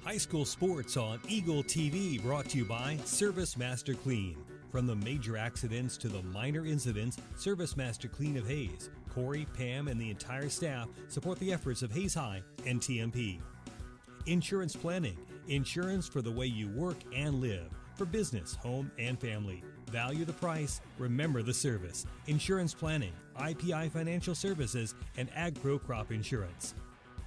High school sports on Eagle TV, brought to you by Service Master Clean. From the major accidents to the minor incidents, Service Master Clean of Hayes, Corey, Pam, and the entire staff support the efforts of Hayes High and TMP. Insurance planning, insurance for the way you work and live, for business, home, and family. Value the price, remember the service. Insurance planning, IPI Financial Services, and AgPro Crop Insurance.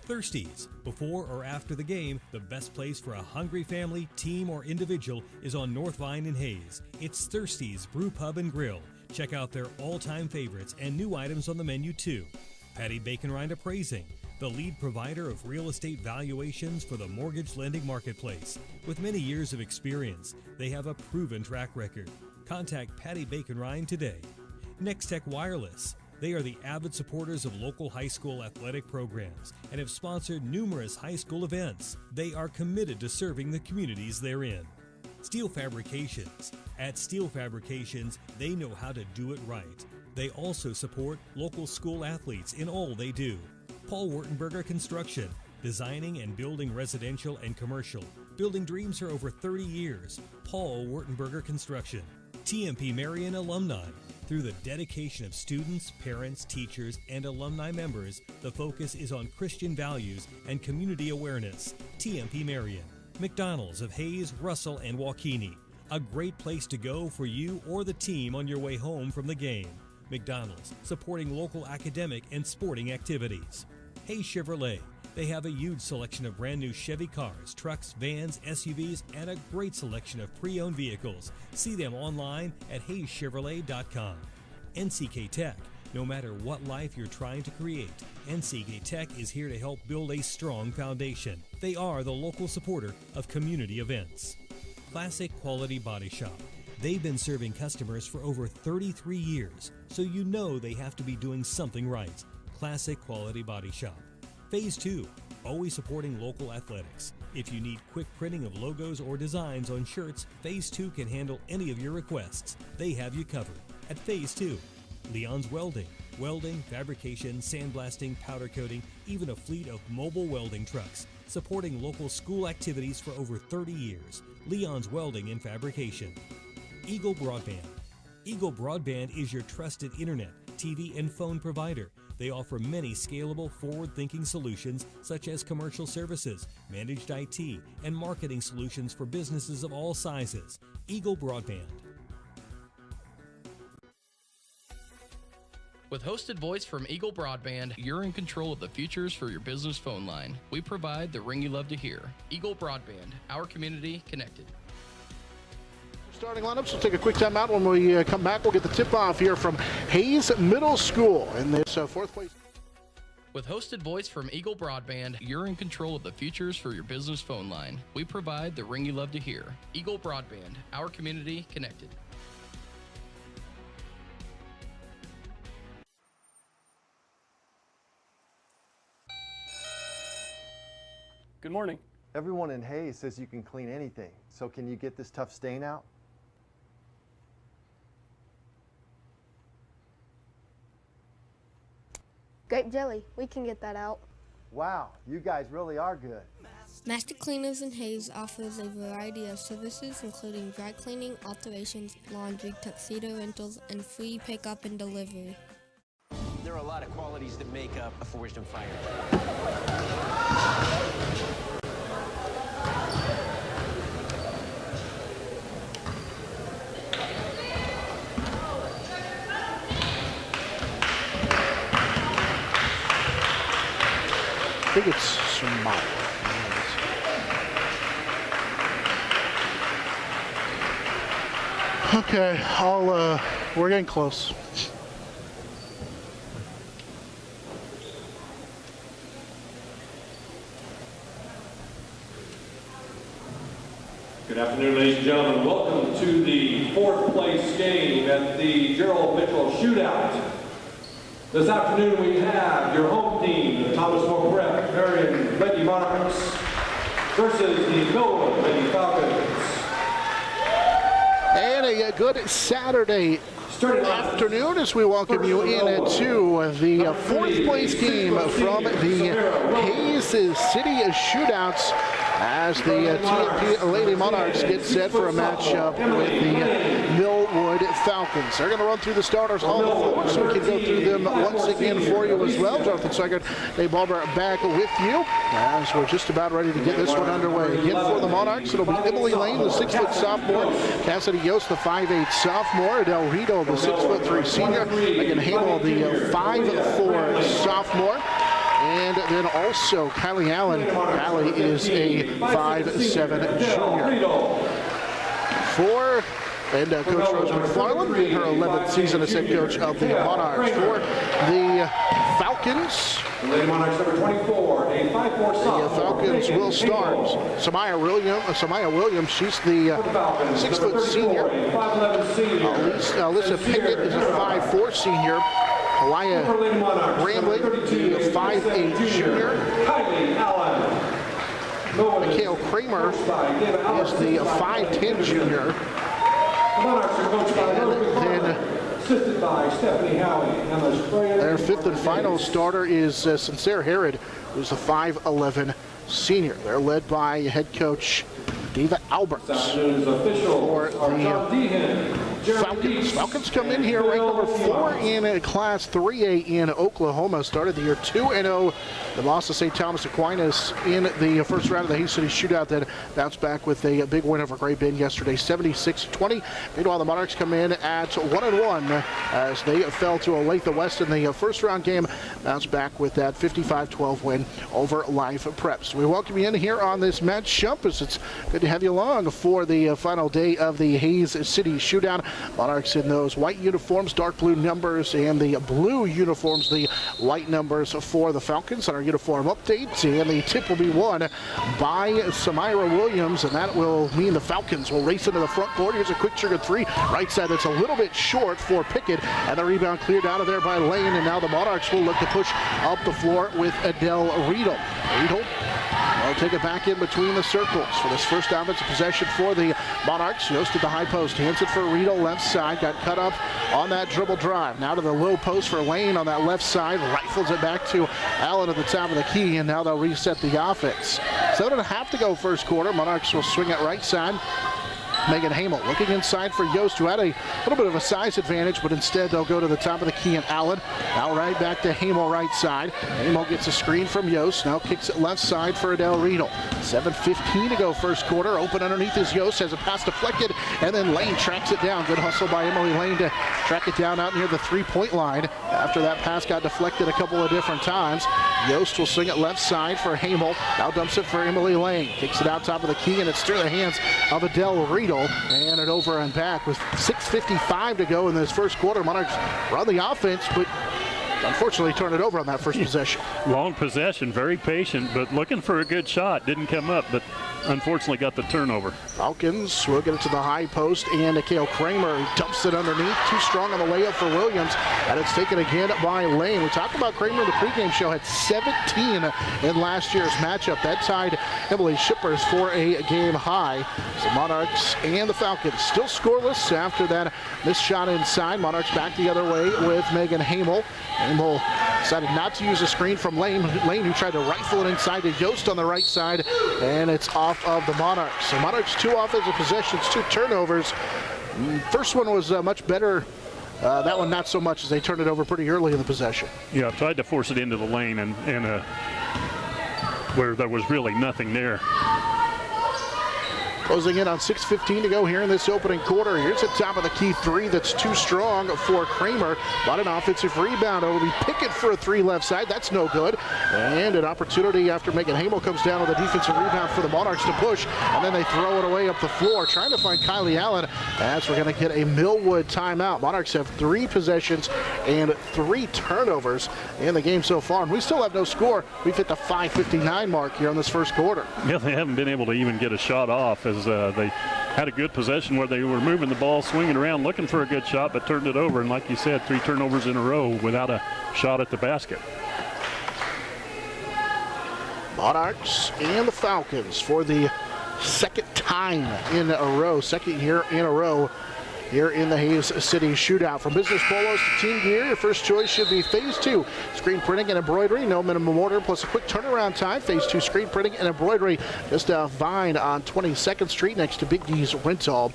Thirsties. Before or after the game, the best place for a hungry family, team, or individual is on North Vine in Hayes. It's Thirsties Brew Pub and Grill. Check out their all-time favorites and new items on the menu too. Patty Bacon Rind Appraising, the lead provider of real estate valuations for the mortgage lending marketplace. With many years of experience, they have a proven track record. Contact Patty Bacon Rind today. Next Tech Wireless. They are the avid supporters of local high school athletic programs and have sponsored numerous high school events. They are committed to serving the communities they're in. Steel Fabrications. At Steel Fabrications, they know how to do it right. They also support local school athletes in all they do. Paul Wurtenberger Construction. Designing and building residential and commercial. Building dreams for over 30 years. Paul Wurtenberger Construction. TMP Marion Alumni. Through the dedication of students, parents, teachers, and alumni members, the focus is on Christian values and community awareness. TMP Marion. McDonald's of Hayes, Russell, and Waukene. A great place to go for you or the team on your way home from the game. McDonald's, supporting local academic and sporting activities. Hayes Chevrolet. They have a huge selection of brand new Chevy cars, trucks, vans, SUVs, and a great selection of pre-owned vehicles. See them online at HayesChevrolet.com. NCK Tech. No matter what life you're trying to create, NCK Tech is here to help build a strong foundation. They are the local supporter of community events. Classic Quality Body Shop. They've been serving customers for over 33 years, so you know they have to be doing something right. Classic Quality Body Shop. Phase 2, always supporting local athletics. If you need quick printing of logos or designs on shirts, Phase 2 can handle any of your requests. They have you covered. At Phase 2, Leon's Welding. Welding, fabrication, sandblasting, powder coating, even a fleet of mobile welding trucks. Supporting local school activities for over 30 years. Leon's Welding and Fabrication. Eagle Broadband. Eagle Broadband is your trusted internet, TV, and phone provider. They offer many scalable, forward-thinking solutions such as commercial services, managed IT, and marketing solutions for businesses of all sizes. Eagle Broadband. With hosted voice from Eagle Broadband, you're in control of the futures for your business phone line. We provide the ring you love to hear. Eagle Broadband, our community connected. Starting lineups, we'll take a quick time out. When we come back, we'll get the tip-off here from Hayes Middle School in this fourth place. With hosted voice from Eagle Broadband, you're in control of the futures for your business phone line. We provide the ring you love to hear. Eagle Broadband, our community connected. Good morning. Everyone in Hayes says you can clean anything. So can you get this tough stain out? Grape jelly, we can get that out. Wow, you guys really are good. Master Cleaners in Hayes offers a variety of services including dry cleaning, alterations, laundry, tuxedo rentals, and free pickup and delivery. There are a lot of qualities that make up a forged and fired. I think it's Smart. Okay, we're getting close. Good afternoon, ladies and gentlemen. Welcome to the fourth place game at the Gerald Mitchell Shootout. This afternoon we have your home team, the Thomas More Prep Marion Lady Monarchs versus the Millwood Lady Falcons. And a good Saturday afternoon as we welcome you into the fourth place game from the Hayes City Shootouts. as the TMP Lady Monarchs get set for a matchup with the Millwood Falcons. They're going to run through the starters on the floor, so we can go through them once again for you as well. Jonathan Seigert, Dave Barber back with you as we're just about ready to get this one underway. Again for the Monarchs, it'll be Emily Lane, the 6-foot sophomore, Cassidy Yost, the 5'8" sophomore, Adele Rito, the 6'3" senior, Megan Hamel, the 5'4" sophomore. And then also Kylie Allen. Kylie is a 5'7" junior. And Coach Rose McFarland in her 11th season as head coach of the Monarchs. For the Falcons, Lady Monarchs number 24, a 5'4" sophomore. the Falcons will start. Samaya Williams, she's the 6-foot senior. 5'11" senior. Alyssa Pickett is a 5'4" senior. Alaya Bramlett, the 5'8" junior. Kylie Allen. Mikhail Kramer is the 5'10" junior. Monarchs are coached by Then assisted by Stephanie Howie. their fifth and final starter is Sincere Herod, who's a 5'11" senior. They're led by head coach Diva Alberts. For the Falcons. Falcons come in here ranked number 4 in Class 3A in Oklahoma. Started the year 2-0. They lost to St. Thomas Aquinas in the first round of the Hays City Shootout, then bounced back with a big win over Great Bend yesterday, 76-20. Meanwhile, the Monarchs come in at 1-1 as they fell to Olathe West in the first round game, bounced back with that 55-12 win over Life Preps. We welcome you in here on this matchup as it's good to have you along for the final day of the Hays City Shootout. Monarchs in those white uniforms, dark blue numbers, and the blue uniforms, the white numbers for the Falcons. On our uniform updates, and the tip will be won by Samira Williams, and that will mean the Falcons will race into the front court. Here's a quick trigger three, right side that's a little bit short for Pickett, and the rebound cleared out of there by Lane, and now the Monarchs will look to push up the floor with Adele Riedel. They'll take it back in between the circles for this first offensive possession for the Monarchs. Yost at the high post, hands it for Riedel, left side, got cut up on that dribble drive. Now to the low post for Lane on that left side, rifles it back to Allen at the top of the key, and now they'll reset the offense. 7.5 to go first quarter. Monarchs will swing it right side. Megan Hamel looking inside for Yost, who had a little bit of a size advantage, but instead they'll go to the top of the key and Allen. Now right back to Hamel right side. Hamel gets a screen from Yost, now kicks it left side for Adele Riedel. 7:15 to go first quarter. Open underneath is Yost, has a pass deflected, and then Lane tracks it down. Good hustle by Emily Lane to track it down out near the three-point line. After that pass got deflected a couple of different times, Yost will swing it left side for Hamel. Now dumps it for Emily Lane. Kicks it out top of the key, and it's through the hands of Adele Riedel. And it over and back with 6:55 to go in this first quarter. Monarchs run the offense, but unfortunately turn it over on that first possession. Long possession, very patient, but looking for a good shot. Didn't come up, but unfortunately got the turnover. Falcons will get it to the high post, and Mikhail Kramer dumps it underneath. Too strong on the layup for Williams, and it's taken again by Lane. We talked about Kramer in the pregame show, had 17 in last year's matchup. That tied Emily Shippers for a game high. So Monarchs and the Falcons still scoreless after that missed shot inside. Monarchs back the other way with Megan Hamel. Hamel decided not to use a screen from Lane, who tried to rifle it inside to Yost on the right side, and it's off of the Monarchs. So Monarchs 2 offensive possessions, 2 turnovers. First one was much better. That one not so much, as they turned it over pretty early in the possession. Yeah, tried to force it into the lane and where there was really nothing there. Closing in on 6:15 to go here in this opening quarter. Here's the top of the key three that's too strong for Kramer. But an offensive rebound. It'll be Pickett for a 3 left side. That's no good. And an opportunity after Megan Hamel comes down with a defensive rebound for the Monarchs to push. And then they throw it away up the floor, trying to find Kylie Allen. As we're going to get a Millwood timeout. Monarchs have 3 possessions and 3 turnovers in the game so far. And we still have no score. We've hit the 5:59 mark here on this first quarter. Yeah, they haven't been able to even get a shot off, as they had a good possession where they were moving the ball, swinging around, looking for a good shot, but turned it over. And like you said, 3 turnovers in a row without a shot at the basket. Monarchs and the Falcons for the second time in a row, second year in a row here in the Hayes City Shootout. From business polos to team gear, your first choice should be Phase 2. Screen printing and embroidery, no minimum order, plus a quick turnaround time. Phase 2 screen printing and embroidery just off Vine on 22nd Street next to Big D's Rental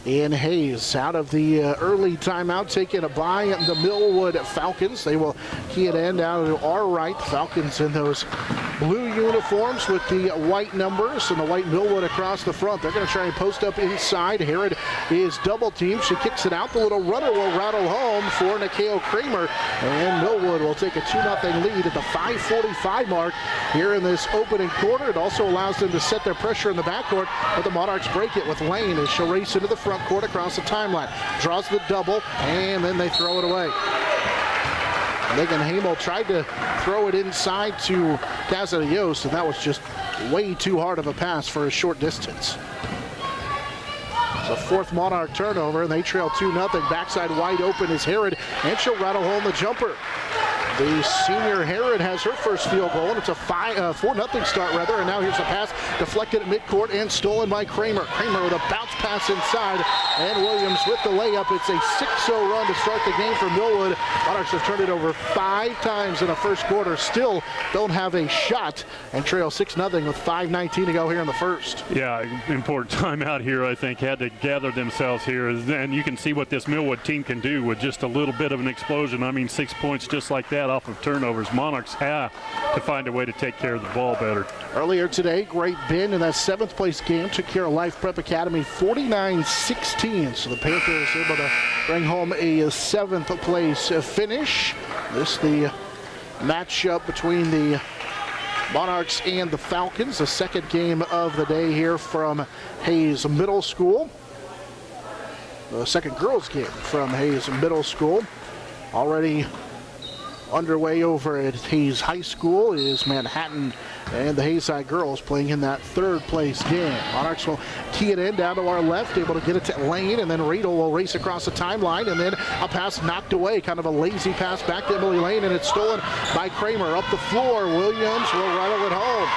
in Hayes. Out of the early timeout taken by the Millwood Falcons. They will key it in down to our right. Falcons in those blue uniforms with the white numbers and the white Millwood across the front. They're going to try and post up inside. Herod is double teamed. She kicks it out. The little runner will rattle home for Nikeo Kramer, and Millwood will take a 2-0 lead at the 5:45 mark here in this opening quarter. It also allows them to set their pressure in the backcourt, but the Monarchs break it with Lane as she'll race into the front court across the timeline. Draws the double, and then they throw it away. Megan Hamel tried to throw it inside to Casa Yost, and that was just way too hard of a pass for a short distance. It's a fourth Monarch turnover, and they trail 2-0. Backside wide open is Herod, and she'll rattle home the jumper. The senior Herod has her first field goal, and it's a 4-0 start, rather. And now here's a pass deflected at midcourt and stolen by Kramer. Kramer with a bounce pass inside, and Williams with the layup. It's a 6-0 run to start the game for Millwood. Monarchs have turned it over 5 times in the first quarter. Still don't have a shot and trail 6-0 with 5:19 to go here in the first. Yeah, important timeout here, I think. Had to gather themselves here. And you can see what this Millwood team can do with just a little bit of an explosion. I mean, 6 points just like that off of turnovers. Monarchs have to find a way to take care of the ball better. Earlier today, Great Bend in that 7th place game took care of Life Prep Academy 49-16. So the Panthers able to bring home a 7th place finish. This the matchup between the Monarchs and the Falcons, the second game of the day here from Hayes Middle School. The second girls game from Hayes Middle School. Already underway over at Hayes High School is Manhattan and the Hayside girls playing in that 3rd place game. Monarchs will key it in down to our left, able to get it to Lane, and then Riedel will race across the timeline, and then a pass knocked away, kind of a lazy pass back to Emily Lane, and it's stolen by Kramer. Up the floor, Williams will rattle it home.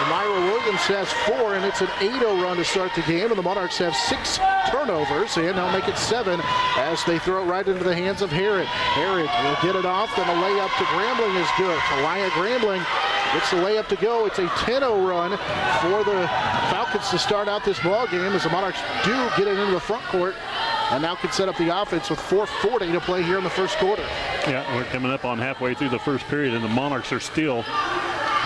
Myra Williams has 4, and it's an 8-0 run to start the game, and the Monarchs have 6 turnovers, and they'll make it 7 as they throw it right into the hands of Herod. Herod will get it off, then a layup to Grambling is good. Talia Grambling gets the layup to go. It's a 10-0 run for the Falcons to start out this ball game as the Monarchs do get it into the front court and now can set up the offense with 4:40 to play here in the first quarter. Yeah, we're coming up on halfway through the first period, and the Monarchs are still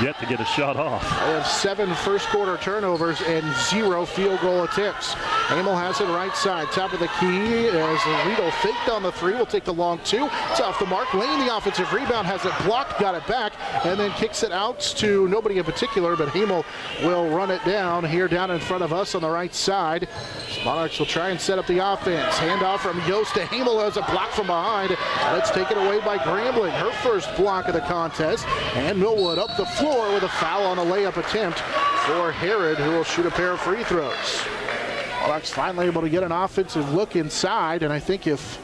yet to get a shot off. They have 7 first quarter turnovers and 0 field goal attempts. Hamel has it right side, top of the key as Riedel faked on the 3. Will take the long 2. It's off the mark. Lane, the offensive rebound, has it blocked, got it back, and then kicks it out to nobody in particular, but Hamel will run it down here down in front of us on the right side. Monarchs will try and set up the offense. Handoff from Yost to Hamel as a block from behind. That's taken away by Grambling, her first block of the contest, and Millwood up the floor with a foul on a layup attempt for Herod, who will shoot a pair of free throws. Monarchs finally able to get an offensive look inside, and I think if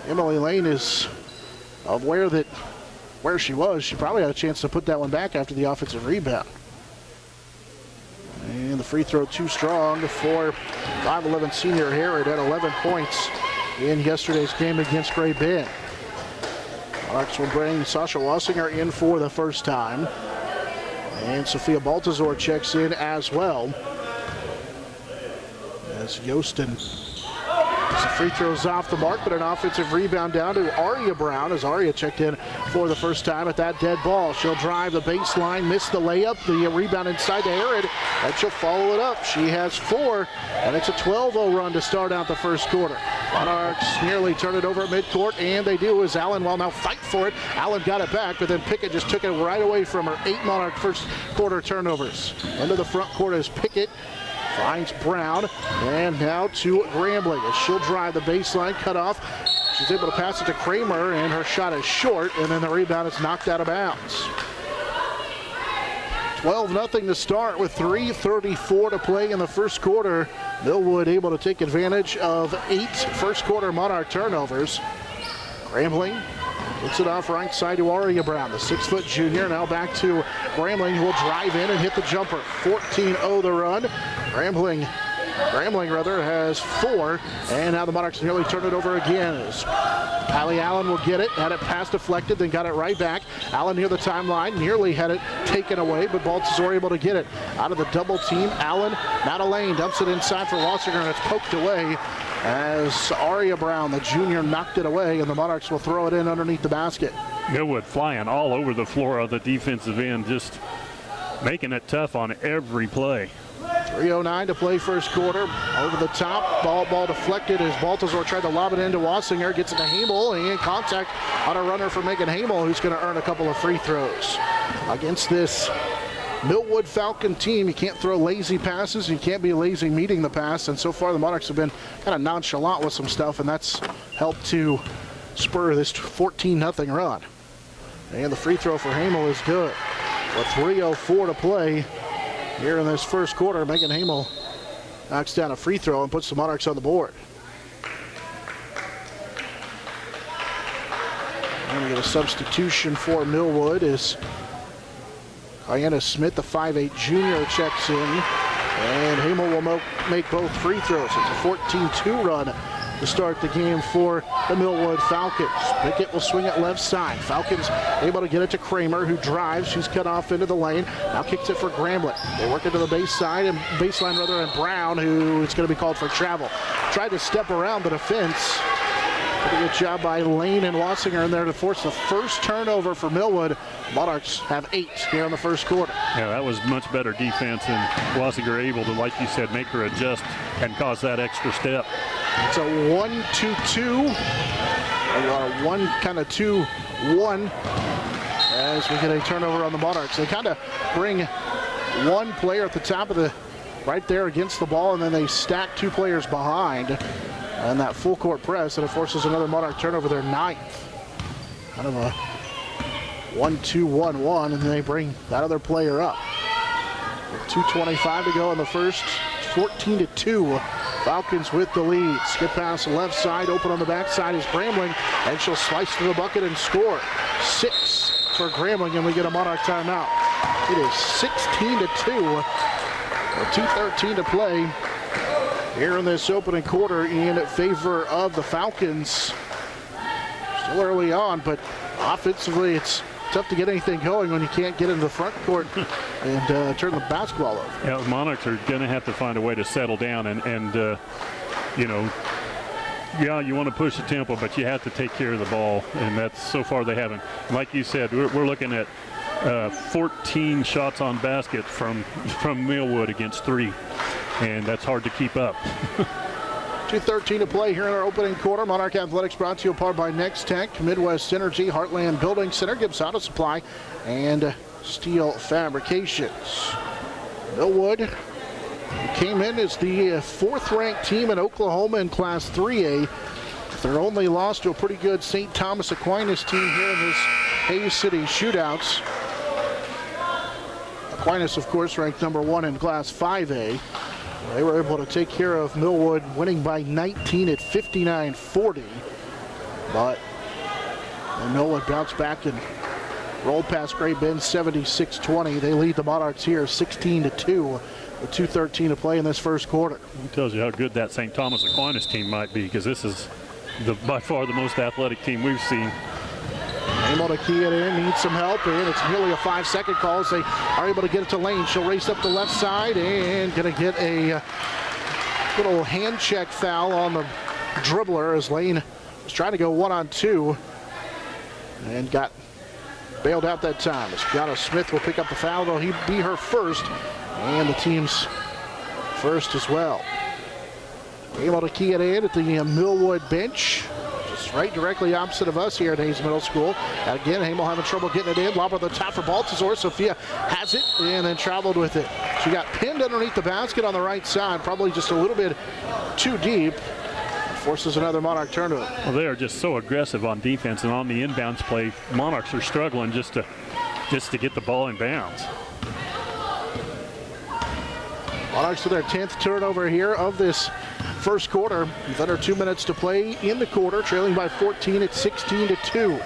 Emily Lane is aware that where she was, she probably had a chance to put that one back after the offensive rebound. And the free throw too strong for 5'11" senior Herod at 11 points in yesterday's game against Great Bend. Monarchs will bring Sasha Wassinger in for the first time. And Sophia Baltazar checks in as well. As Yostin, the free throws off the mark, but an offensive rebound down to Aria Brown as Aria checked in for the first time at that dead ball. She'll drive the baseline, miss the layup, the rebound inside to Herod, and she'll follow it up. She has 4, and it's a 12-0 run to start out the first quarter. Monarchs nearly turn it over at midcourt, and they do as Allen will now fight for it. Allen got it back, but then Pickett just took it right away from her. 8 Monarch first quarter turnovers. Into the front court is Pickett. Finds Brown, and now to Grambling as she'll drive the baseline, cut off. She's able to pass it to Kramer, and her shot is short, and then the rebound is knocked out of bounds. 12-0 to start with 3:34 to play in the first quarter. Millwood able to take advantage of 8 first quarter Monarch turnovers. Grambling gets it off right side to Aria Brown, the 6-foot junior. Now back to Grambling, who will drive in and hit the jumper. 14-0 the run. Grambling Grambling has 4, and now the Monarchs nearly turn it over again. As Kylie Allen will get it, had it pass deflected, then got it right back. Allen near the timeline, nearly had it taken away, but Baltazar able to get it out of the double team. Allen, now to Lane, dumps it inside for Wassinger, and it's poked away as Aria Brown, the junior, knocked it away, and the Monarchs will throw it in underneath the basket. Millwood flying all over the floor of the defensive end, just making it tough on every play. 3:09 to play first quarter. Over the top, ball deflected as Baltazar tried to lob it into Wassinger. Gets it to Hamel, and in contact on a runner for Megan Hamel, who's going to earn a couple of free throws. Against this Millwood Falcon team, you can't throw lazy passes. You can't be lazy meeting the pass, and so far the Monarchs have been kind of nonchalant with some stuff, and that's helped to spur this 14-0 run. And the free throw for Hamel is good. With 3:04 to play here in this first quarter, Megan Hamel knocks down a free throw and puts the Monarchs on the board. And we get a substitution for Millwood as Diana Smith, the 5'8 junior, checks in. And Hamel will make both free throws. It's a 14-2 run to start the game for the Millwood Falcons. Pickett will swing it left side. Falcons able to get it to Kramer, who drives. She's cut off into the lane. Now kicks it for Grambling. They work into the baseline, and Brown, who is going to be called for travel. Tried to step around the defense. Pretty good job by Lane and Wassinger in there to force the first turnover for Millwood. Monarchs have 8 here in the first quarter. Yeah, that was much better defense, and Wassinger able to, like you said, make her adjust and cause that extra step. It's a 1-2-2, or 1-2-1 as we get a turnover on the Monarchs. They kind of bring one player at the top of the, right there against the ball, and then they stack 2 players behind. And that full court press, and it forces another Monarch turnover, their 9th. Kind of a 1-2-1-1, and then they bring that other player up. With 2:25 to go in the first, 14-2. Falcons with the lead. Skip pass left side, open on the backside is Grambling, and she'll slice to the bucket and score. 6 for Grambling, and we get a Monarch timeout. It is 16-2, with 2:13 to play here in this opening quarter in favor of the Falcons. Still early on, but offensively it's tough to get anything going when you can't get into the front court and turn the basketball over. Yeah, the Monarchs are going to have to find a way to settle down and you know, yeah, you want to push the tempo, but you have to take care of the ball, and that's, so far they haven't. Like you said, we're looking at 14 shots on basket from Millwood against 3. And that's hard to keep up. 2:13 to play here in our opening quarter. Monarch Athletics brought to you apart by Next Tech, Midwest Energy, Heartland Building Center, Gibbs Auto Supply, and Steel Fabrications. Millwood came in as the 4th-ranked team in Oklahoma in Class 3A. Their only loss to a pretty good St. Thomas Aquinas team here in this Hayes City Shootouts. Aquinas, of course, ranked number 1 in Class 5A. They were able to take care of Millwood, winning by 19 at 59-40. But Millwood bounced back and rolled past Great Bend 76-20. They lead the Monarchs here 16-2 with 2:13 to play in this first quarter. It tells you how good that St. Thomas Aquinas team might be, because this is by far the most athletic team we've seen. Able to key it in, needs some help, and it's nearly a 5-second call as they are able to get it to Lane. She'll race up the left side and gonna get a little hand check foul on the dribbler as Lane was trying to go 1-on-2 and got bailed out that time. As Gianna Smith will pick up the foul, though he'd be her first and the team's first as well. Able to key it in at the Millwood bench. Right directly opposite of us here at Hayes Middle School. And again, Hamel having trouble getting it in. Lob on the top for Baltazar. Sophia has it and then traveled with it. She got pinned underneath the basket on the right side, probably just a little bit too deep. Forces another Monarch turnover. Well, they are just so aggressive on defense, and on the inbounds play, Monarchs are struggling just to get the ball in bounds. Monarchs with their 10th turnover here of this first quarter. With under 2 minutes to play in the quarter, trailing by 14 at 16-2.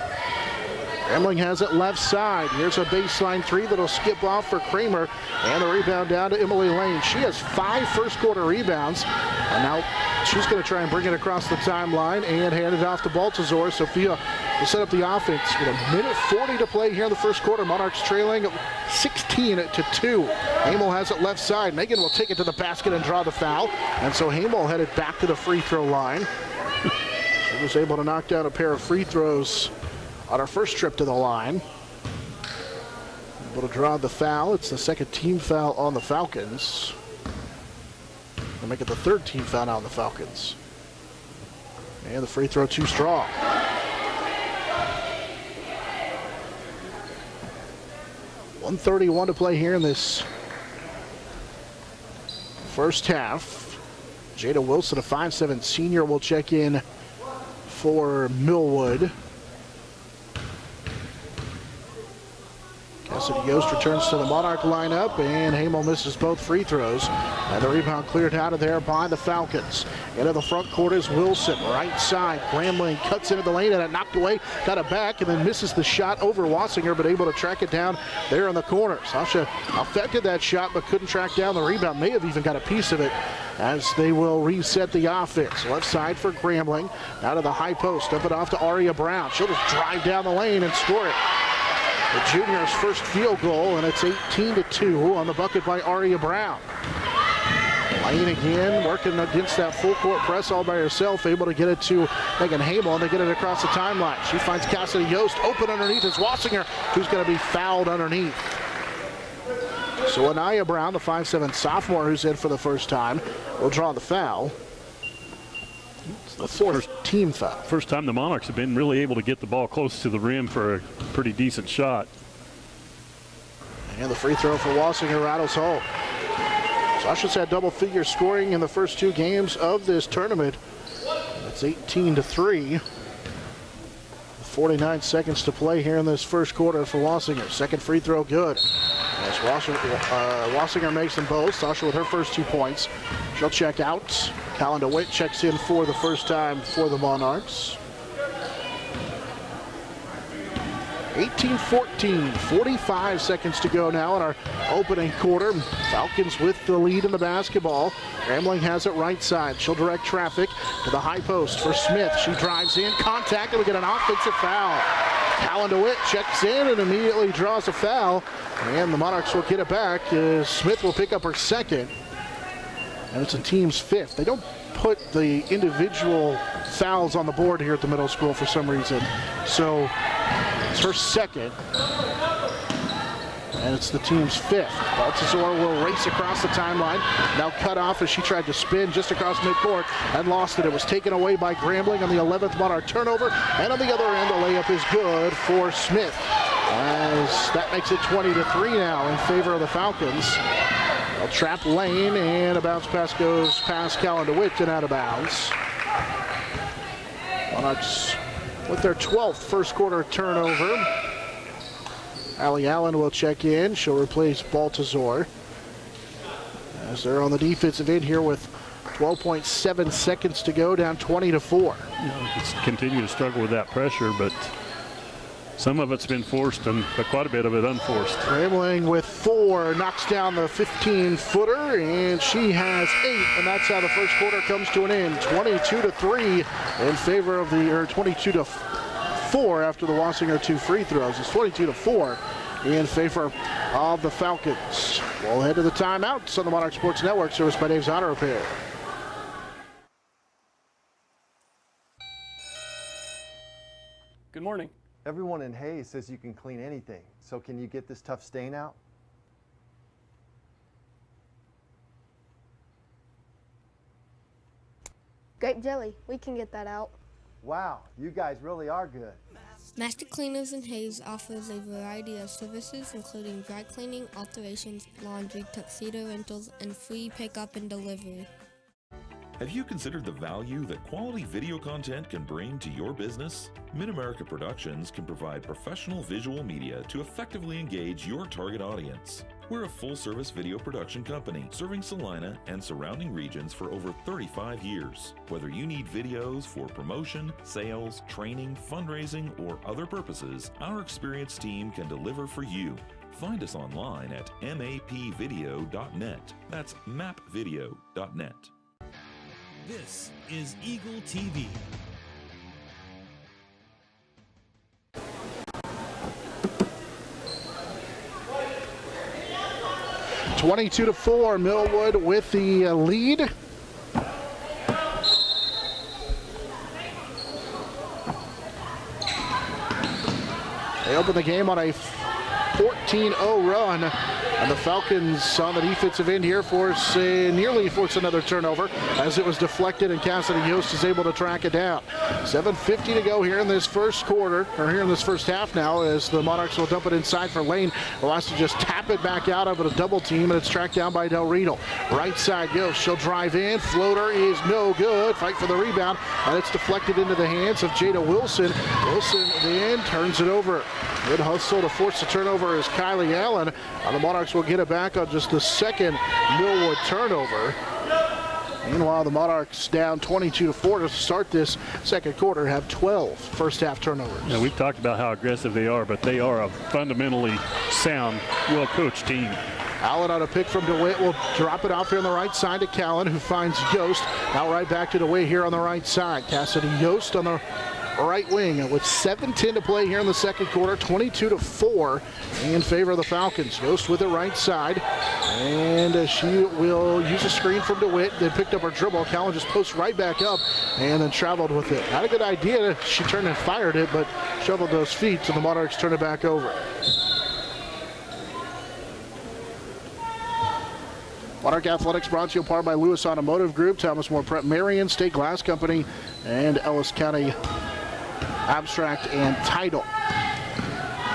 Grambling has it left side. Here's a baseline three that'll skip off for Kramer. And the rebound down to Emily Lane. She has 5 first-quarter rebounds. And now she's going to try and bring it across the timeline and hand it off to Baltazar. Sophia to set up the offense with a minute 40 to play here in the first quarter. Monarchs trailing 16-2. Hamel has it left side. Megan will take it to the basket and draw the foul. And so Hamel headed back to the free throw line. She was able to knock down a pair of free throws on her first trip to the line. Able to draw the foul. It's the second team foul on the Falcons. They'll make it the third team foul on the Falcons. And the free throw too strong. .131 to play here in this first half. Jada Wilson, a 5'7" senior, will check in for Millwood. Cassidy Yost returns to the Monarch lineup, and Hamel misses both free throws. And the rebound cleared out of there by the Falcons. Into the front court is Wilson, right side. Grambling cuts into the lane, and it knocked away, got it back, and then misses the shot over Wassinger, but able to track it down there in the corner. Sasha affected that shot, but couldn't track down the rebound. May have even got a piece of it as they will reset the offense. Left side for Grambling, out of the high post, up it off to Aria Brown. She'll just drive down the lane and score it. The junior's first field goal, and it's 18-2 on the bucket by Aria Brown. Lane again, working against that full court press all by herself, able to get it to Megan Hamel, and they get it across the timeline. She finds Cassidy Yost open underneath. It's Wassinger who's going to be fouled underneath. So Anaya Brown, the 5'7" sophomore who's in for the first time, will draw the foul. It's the fourth team foul. First time the Monarchs have been really able to get the ball close to the rim for a pretty decent shot. And the free throw for Wassinger rattles home. Sasha's had double-figure scoring in the first 2 games of this tournament. It's 18-3. 49 seconds to play here in this first quarter for Wassinger. Second free throw good. As Wassinger makes them both. Sasha with her first 2 points. She'll check out. Callan DeWitt checks in for the first time for the Monarchs. 18-14, 45 seconds to go now in our opening quarter. Falcons with the lead in the basketball. Grambling has it right side. She'll direct traffic to the high post for Smith. She drives in, contact, and we get an offensive foul. Callan DeWitt checks in and immediately draws a foul. And the Monarchs will get it back. Smith will pick up her second. And it's a team's 5th. They don't put the individual fouls on the board here at the middle school for some reason. So it's her second. And it's the team's 5th. Baltazar will race across the timeline. Now cut off as she tried to spin just across midcourt and lost it. It was taken away by Grambling on the 11th Monarch turnover. And on the other end, the layup is good for Smith. As that makes it 20-3 now in favor of the Falcons. They'll trap Lane, and a bounce pass goes past Callan DeWitt and out of bounds. Monarchs with their 12th first quarter turnover. Allie Allen will check in. She'll replace Baltazar. As they're on the defensive end here with 12.7 seconds to go, down 20-4. It's continue to struggle with that pressure, but some of it's been forced and quite a bit of it unforced. Grambling with 4, knocks down the 15-footer, and she has 8, and that's how the first quarter comes to an end. 22-3 in favor of the, or 22-4 after the Wassinger 2 free throws. It's 22-4 in favor of the Falcons. We'll head to the timeouts on the Monarch Sports Network, serviced by Dave's Auto Repair. Good morning. Everyone in Hayes says you can clean anything. So can you get this tough stain out? Grape jelly, we can get that out. Wow, you guys really are good. Master Cleaners in Hayes offers a variety of services including dry cleaning, alterations, laundry, tuxedo rentals, and free pickup and delivery. Have you considered the value that quality video content can bring to your business? Mid-America Productions can provide professional visual media to effectively engage your target audience. We're a full-service video production company serving Salina and surrounding regions for over 35 years. Whether you need videos for promotion, sales, training, fundraising, or other purposes, our experienced team can deliver for you. Find us online at mapvideo.net. That's mapvideo.net. This is Eagle TV. (22-4), Millwood with the lead. They open the game on a 14-0 run, and the Falcons on the defensive end here nearly force another turnover as it was deflected, and Cassidy Yost is able to track it down. 7:50 to go here in this first quarter, or here in this first half now, as the Monarchs will dump it inside for Lane, who has to just tap it back out of it, a double team, and it's tracked down by Del Riedel. Right side Yost, she'll drive in, floater is no good, fight for the rebound, and it's deflected into the hands of Jada Wilson. Wilson then turns it over. Good hustle to force the turnover is Kylie Allen. The Monarchs will get it back on just the second Millwood turnover. Meanwhile, the Monarchs down 22-4 to start this second quarter, have 12 first half turnovers. Yeah, we've talked about how aggressive they are, but they are a fundamentally sound, well-coached team. Allen on a pick from DeWitt will drop it off here on the right side to Callan, who finds Yost. Now right back to DeWitt here on the right side. Cassidy Yost on the right wing with 7:10 to play here in the second quarter, 22-4 in favor of the Falcons. Yost with it right side, and she will use a screen from DeWitt, then picked up her dribble. Callan just posts right back up and then traveled with it. Not a good idea. She turned and fired it, but shoveled those feet, so the Monarchs turn it back over. Monarch Athletics brought to you in part by Lewis Automotive Group, Thomas More Prep Marion, State Glass Company, and Ellis County Abstract and Title.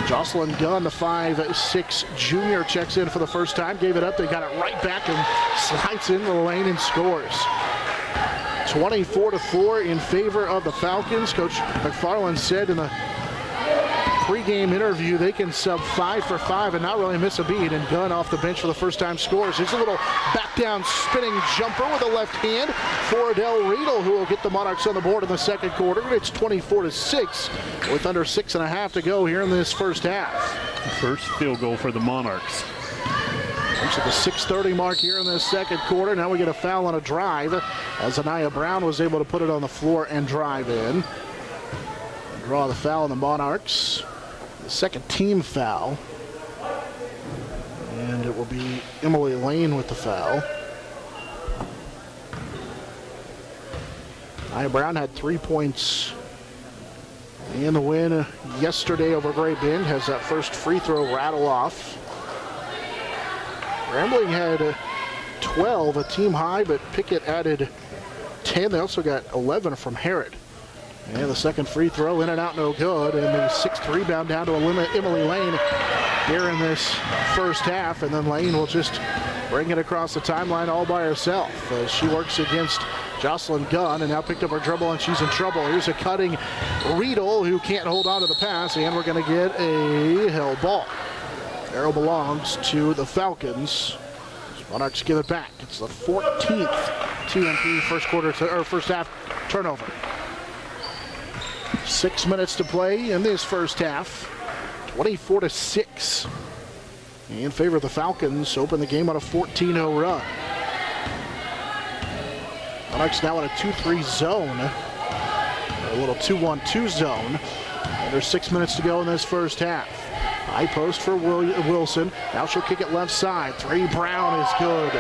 Jocelyn Gunn, the 5'6" junior, checks in for the first time. Gave it up, they got it right back and slides in the lane and scores. 24-4 in favor of the Falcons. Coach McFarland said in the pre-game interview they can sub 5 for 5 and not really miss a beat, and Gunn off the bench for the first time scores. It's a little back down spinning jumper with the left hand for Del Riedel, who will get the Monarchs on the board in the second quarter. It's 24-6 with under 6.5 to go here in this first half. First field goal for the Monarchs. Comes at the 6:30 mark here in this second quarter. Now we get a foul on a drive as Anaya Brown was able to put it on the floor and drive in. Draw the foul on the Monarchs. The second team foul, and it will be Emily Lane with the foul. Nia Brown had 3 points in the win yesterday over Great Bend, has that first free throw rattle off. Grambling had 12, a team high, but Pickett added 10. They also got 11 from Herod. And the second free throw in and out, no good. And the sixth rebound down to Emily Lane here in this first half. And then Lane will just bring it across the timeline all by herself as she works against Jocelyn Gunn, and now picked up her dribble and she's in trouble. Here's a cutting Riedel who can't hold on to the pass, and we're going to get a held ball. Arrow belongs to the Falcons. Monarchs give it back. It's the 14th TMP first half turnover. 6 minutes to play in this first half. 24-6 in favor of the Falcons. Open the game on a 14-0 run. Monarchs now in a 2-3 zone. A little 2-1-2 zone. And there's 6 minutes to go in this first half. High post for Wilson. Now she'll kick it left side. Three, Brown is good.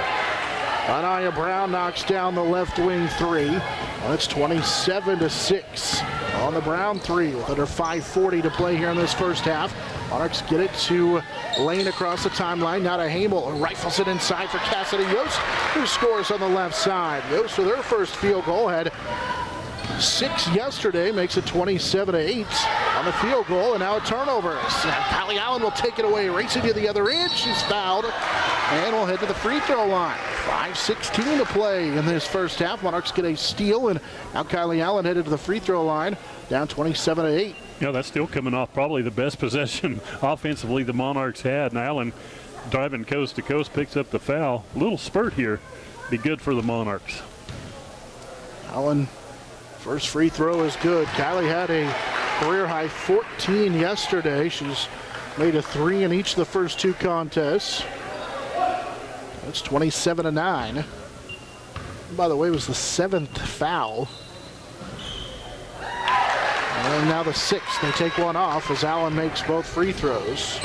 Anaya Brown knocks down the left wing three. Well, it's 27-6 on the Brown three with under 5:40 to play here in this first half. Monarchs get it to Lane across the timeline. Now to Hamel, who rifles it inside for Cassidy Yost, who scores on the left side. Yost with her first field goal had 6 yesterday, makes it 27-8 on the field goal, and now a turnover. Kylie Allen will take it away, racing to the other end. She's fouled, and will head to the free throw line. 5:16 to play in this first half. Monarchs get a steal, and now Kylie Allen headed to the free throw line, down 27-8. Yeah, that's still coming off probably the best possession offensively the Monarchs had. And Allen driving coast to coast picks up the foul. A little spurt here. Be good for the Monarchs. Allen, first free throw is good. Kylie had a career high 14 yesterday. She's made a 3 in each of the first 2 contests. That's 27-9. And by the way, it was the 7th foul. And now the 6th. They take one off as Allen makes both free throws.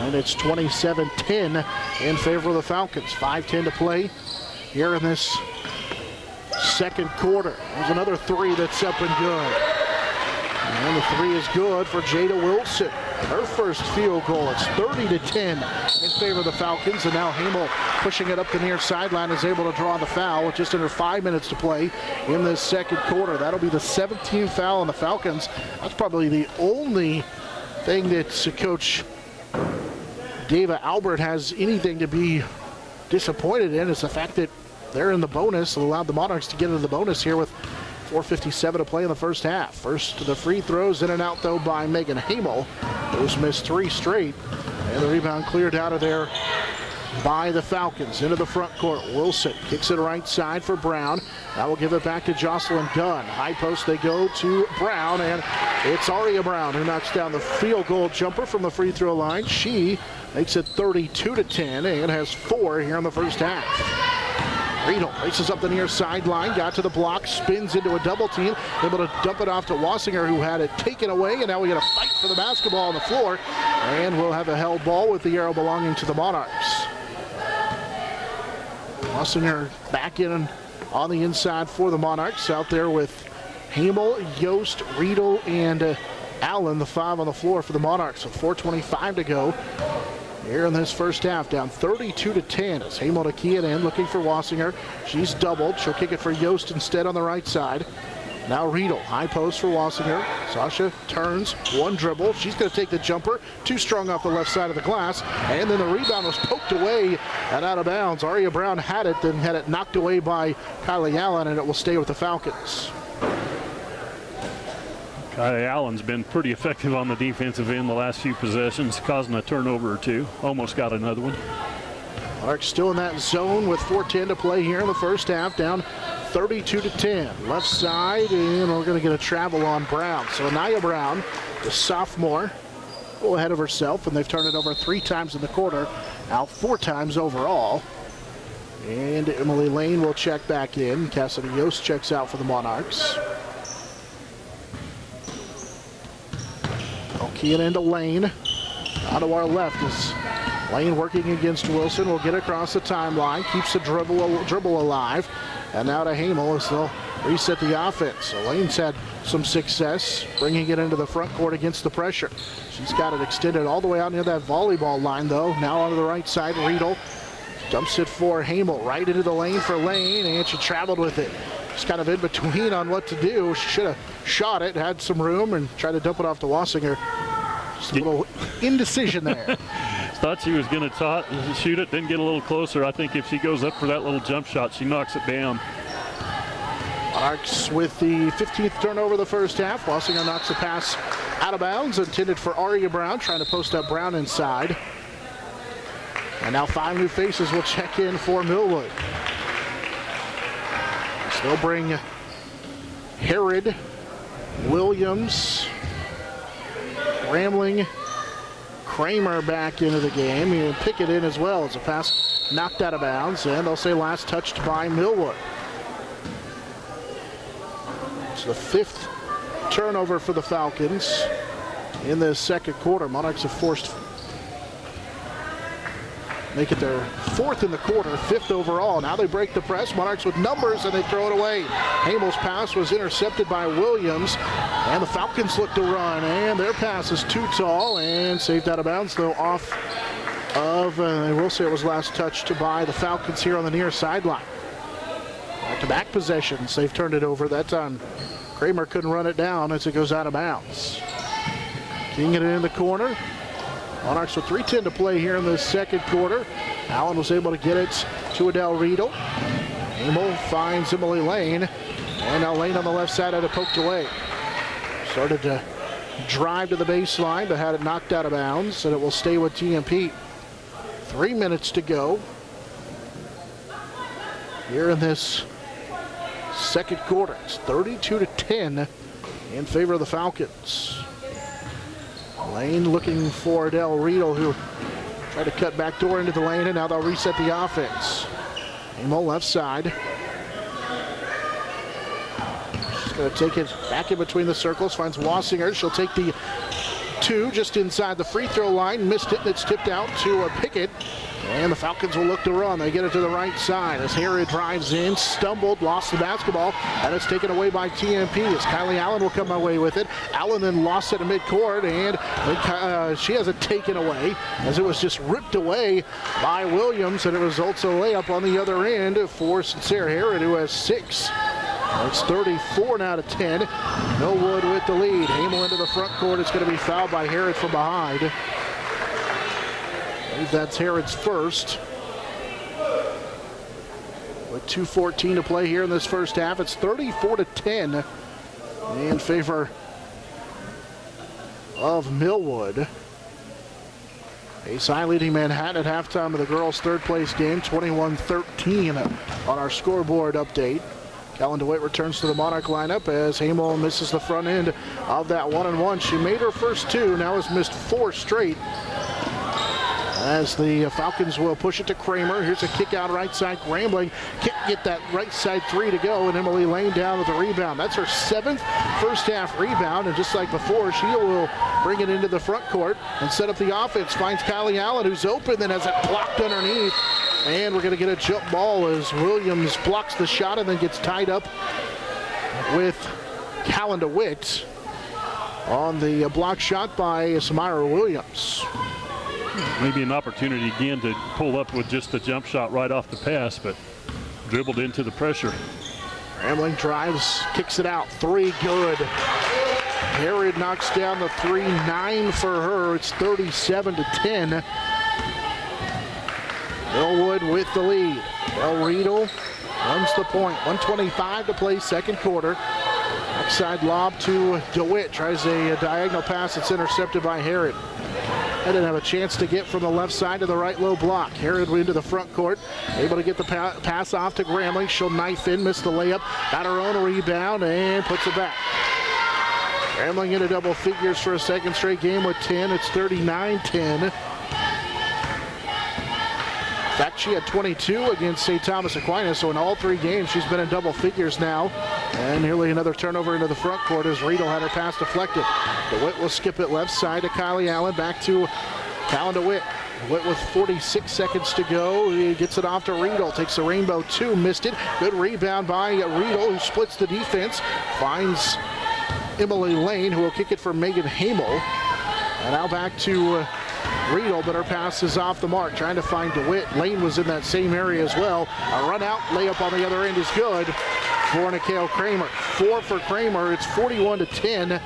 And it's 27-10 in favor of the Falcons. 5:10 to play here in this second quarter. There's another 3 that's up and good. And the 3 is good for Jada Wilson. Her first field goal. It's 30-10 in favor of the Falcons. And now Hamel, pushing it up the near sideline, is able to draw the foul with just under 5 minutes to play in this second quarter. That'll be the 17th foul on the Falcons. That's probably the only thing that Coach Dava Albert has anything to be disappointed in, is the fact that they're in the bonus. It allowed the Monarchs to get into the bonus here with 4:57 to play in the first half. First, the free throws in and out, though, by Megan Hamel. Those missed 3 straight. And the rebound cleared out of there by the Falcons. Into the front court. Wilson kicks it right side for Brown. Now we'll give it back to Jocelyn Gunn. High post, they go to Brown, and it's Aria Brown who knocks down the field goal jumper from the free throw line. She makes it 32-10 and has 4 here in the first half. Riedel races up the near sideline, got to the block, spins into a double team, able to dump it off to Wassinger, who had it taken away, and now we get a fight for the basketball on the floor, and we'll have a held ball with the arrow belonging to the Monarchs. Wassinger back in on the inside for the Monarchs, out there with Hamel, Yost, Riedel, and Allen, the 5 on the floor for the Monarchs, with 4:25 to go here in this first half, down 32-10 as Hamel to key it in, looking for Wassinger. She's doubled. She'll kick it for Yost instead on the right side. Now Riedel, high post for Wassinger. Sasha turns, 1 dribble. She's going to take the jumper. Too strong off the left side of the glass. And then the rebound was poked away and out of bounds. Aria Brown had it, then had it knocked away by Kylie Allen, and it will stay with the Falcons. Kylie Allen's been pretty effective on the defensive end the last few possessions, causing a turnover or 2. Almost got another one. Monarchs still in that zone with 4:10 to play here in the first half, down 32-10. Left side, and we're going to get a travel on Brown. So Anaya Brown, the sophomore, a little ahead of herself, and they've turned it over 3 times in the quarter, now 4 times overall. And Emily Lane will check back in. Cassidy Yost checks out for the Monarchs. Key it into Lane. Out of our left is Lane working against Wilson. Will get across the timeline. Keeps the dribble alive. And now to Hamel as they'll reset the offense. So Lane's had some success bringing it into the front court against the pressure. She's got it extended all the way out near that volleyball line, though. Now onto the right side, Riedel dumps it for Hamel. Right into the lane for Lane, and she traveled with it. She's kind of in between on what to do. She should have shot it, had some room, and tried to dump it off to Wassinger. Just a little indecision there. Thought she was going to shoot it, then get a little closer. I think if she goes up for that little jump shot, she knocks it down. Monarchs with the 15th turnover of the first half. Wassinger knocks the pass out of bounds, intended for Aria Brown, trying to post up Brown inside. And now 5 new faces will check in for Millwood. So they'll bring Herod, Williams, Ramling, Kramer back into the game. You pick it in as well as a pass knocked out of bounds, and they'll say last touched by Millwood. It's the 5th turnover for the Falcons in the second quarter. Monarchs have forced, make it their 4th in the quarter, 5th overall. Now they break the press. Monarchs with numbers, and they throw it away. Hamel's pass was intercepted by Williams, and the Falcons look to run, and their pass is too tall and saved out of bounds, though off of, I will say it was last touched by the Falcons here on the near sideline. Back-to-back possessions. They've turned it over. That time Kramer couldn't run it down as it goes out of bounds. King it in the corner. Monarchs with 3:10 to play here in the second quarter. Allen was able to get it to Adele Riedel. Hamel finds Emily Lane. And now Lane on the left side had it poked away. Started to drive to the baseline, but had it knocked out of bounds, and it will stay with TMP. 3 minutes to go here in this second quarter. It's 32-10 in favor of the Falcons. Lane looking for Adele Riedel, who tried to cut back door into the lane, and now they'll reset the offense. Hamel left side. She's going to take it back in between the circles, finds Wassinger. She'll take the two just inside the free throw line. Missed it, and it's tipped out to Pickett. And the Falcons will look to run. They get it to the right side as Harrod drives in, stumbled, lost the basketball, and it's taken away by TMP as Kylie Allen will come away with it. Allen then lost it in midcourt, and she has it taken away as it was just ripped away by Williams, and it results in a layup on the other end for Sincere Harrod, who has 6. It's 34 now to 10. Millwood with the lead. Hamel into the front court. It's going to be fouled by Harrod from behind. I believe that's Harrod's first. With 2:14 to play here in this first half, it's 34-10 in favor of Millwood. Ace High leading Manhattan at halftime of the girls' third place game, 21-13 on our scoreboard update. Kellen DeWitt returns to the Monarch lineup as Hamel misses the front end of that 1-and-1. She made her first 2, now has missed 4 straight. As the Falcons will push it to Kramer. Here's a kick out right side. Grambling can't get that right side 3 to go, and Emily Lane down with the rebound. That's her 7th first half rebound, and just like before, she will bring it into the front court and set up the offense. Finds Kylie Allen, who's open, then has it blocked underneath. And we're going to get a jump ball as Williams blocks the shot and then gets tied up with Callan DeWitt on the block shot by Samira Williams. Maybe an opportunity again to pull up with just a jump shot right off the pass, but dribbled into the pressure. Grambling drives, kicks it out. 3 good. Harrod knocks down the 3, 9 for her. It's 37-10. Millwood with the lead. Del Riedel runs the point. 1:25 to play, second quarter. Backside lob to DeWitt. Tries a diagonal pass. It's intercepted by Harrod. They didn't have a chance to get from the left side to the right low block. Harrod into the front court, able to get the pass off to Grambling. She'll knife in, missed the layup, got her own rebound, and puts it back. Grambling into double figures for a second straight game with 10. It's 39-10. In fact, she had 22 against St. Thomas Aquinas, so in all 3 games, she's been in double figures now. And nearly another turnover into the front court as Riedel had her pass deflected. DeWitt will skip it left side to Kylie Allen, back to Callan DeWitt. DeWitt with 46 seconds to go. He gets it off to Riedel, takes the rainbow 2, missed it. Good rebound by Riedel, who splits the defense. Finds Emily Lane, who will kick it for Megan Hamel. And now back to Riedel, but her pass is off the mark. Trying to find DeWitt. Lane was in that same area as well. A run out layup on the other end is good for Nikale Kramer. 4 for Kramer. It's 41-10.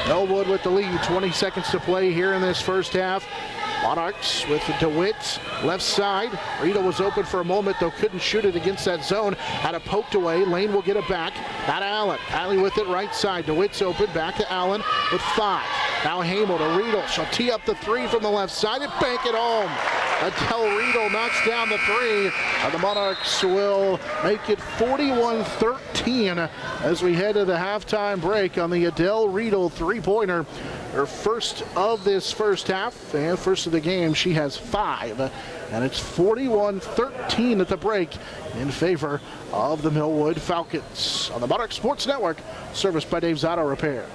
Millwood with the lead. 20 seconds to play here in this first half. Monarchs with DeWitt left side. Riedel was open for a moment, though couldn't shoot it against that zone. Had it poked away. Lane will get it back. Not Allen. Allen with it right side. DeWitt's open. Back to Allen with 5. Now Hamel to Riedel. She'll tee up the 3 from the left side and bank it home. Until Riedel knocks down the 3. And the Monarchs will make it 41-13 as we head to the halftime break on the Adele Riedel 3-pointer. Her first of this first half and first of the game. She has 5. And it's 41-13 at the break in favor of the Millwood Falcons. On the Monarch Sports Network, serviced by Dave's Auto Repair.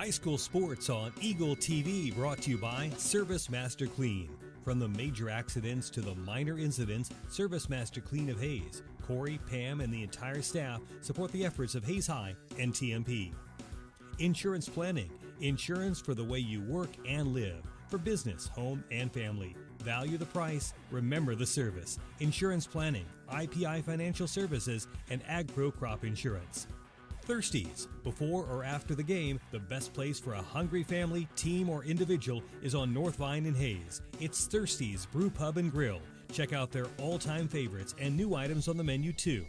High school sports on Eagle TV brought to you by Service Master Clean. From the major accidents to the minor incidents, Service Master Clean of Hayes, Corey, Pam, and the entire staff support the efforts of Hayes High and TMP. Insurance planning, insurance for the way you work and live, for business, home, and family. Value the price, remember the service. Insurance planning, IPI Financial Services, and AgPro Crop Insurance. Thirsties. Before or after the game, the best place for a hungry family, team, or individual is on North Vine in Hayes. It's Thirsties Brew Pub and Grill. Check out their all-time favorites and new items on the menu too.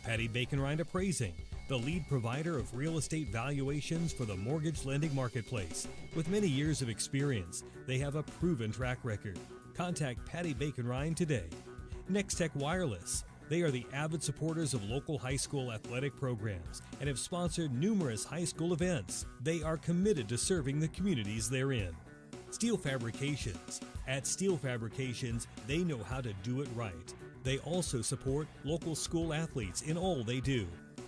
Patty Bacon Rind Appraising, the lead provider of real estate valuations for the mortgage lending marketplace. With many years of experience, they have a proven track record. Contact Patty Bacon Rind today. Next Tech Wireless. They are the avid supporters of local high school athletic programs and have sponsored numerous high school events. They are committed to serving the communities they're in. Steel Fabrications. At Steel Fabrications, they know how to do it right. They also support local school athletes in all they do.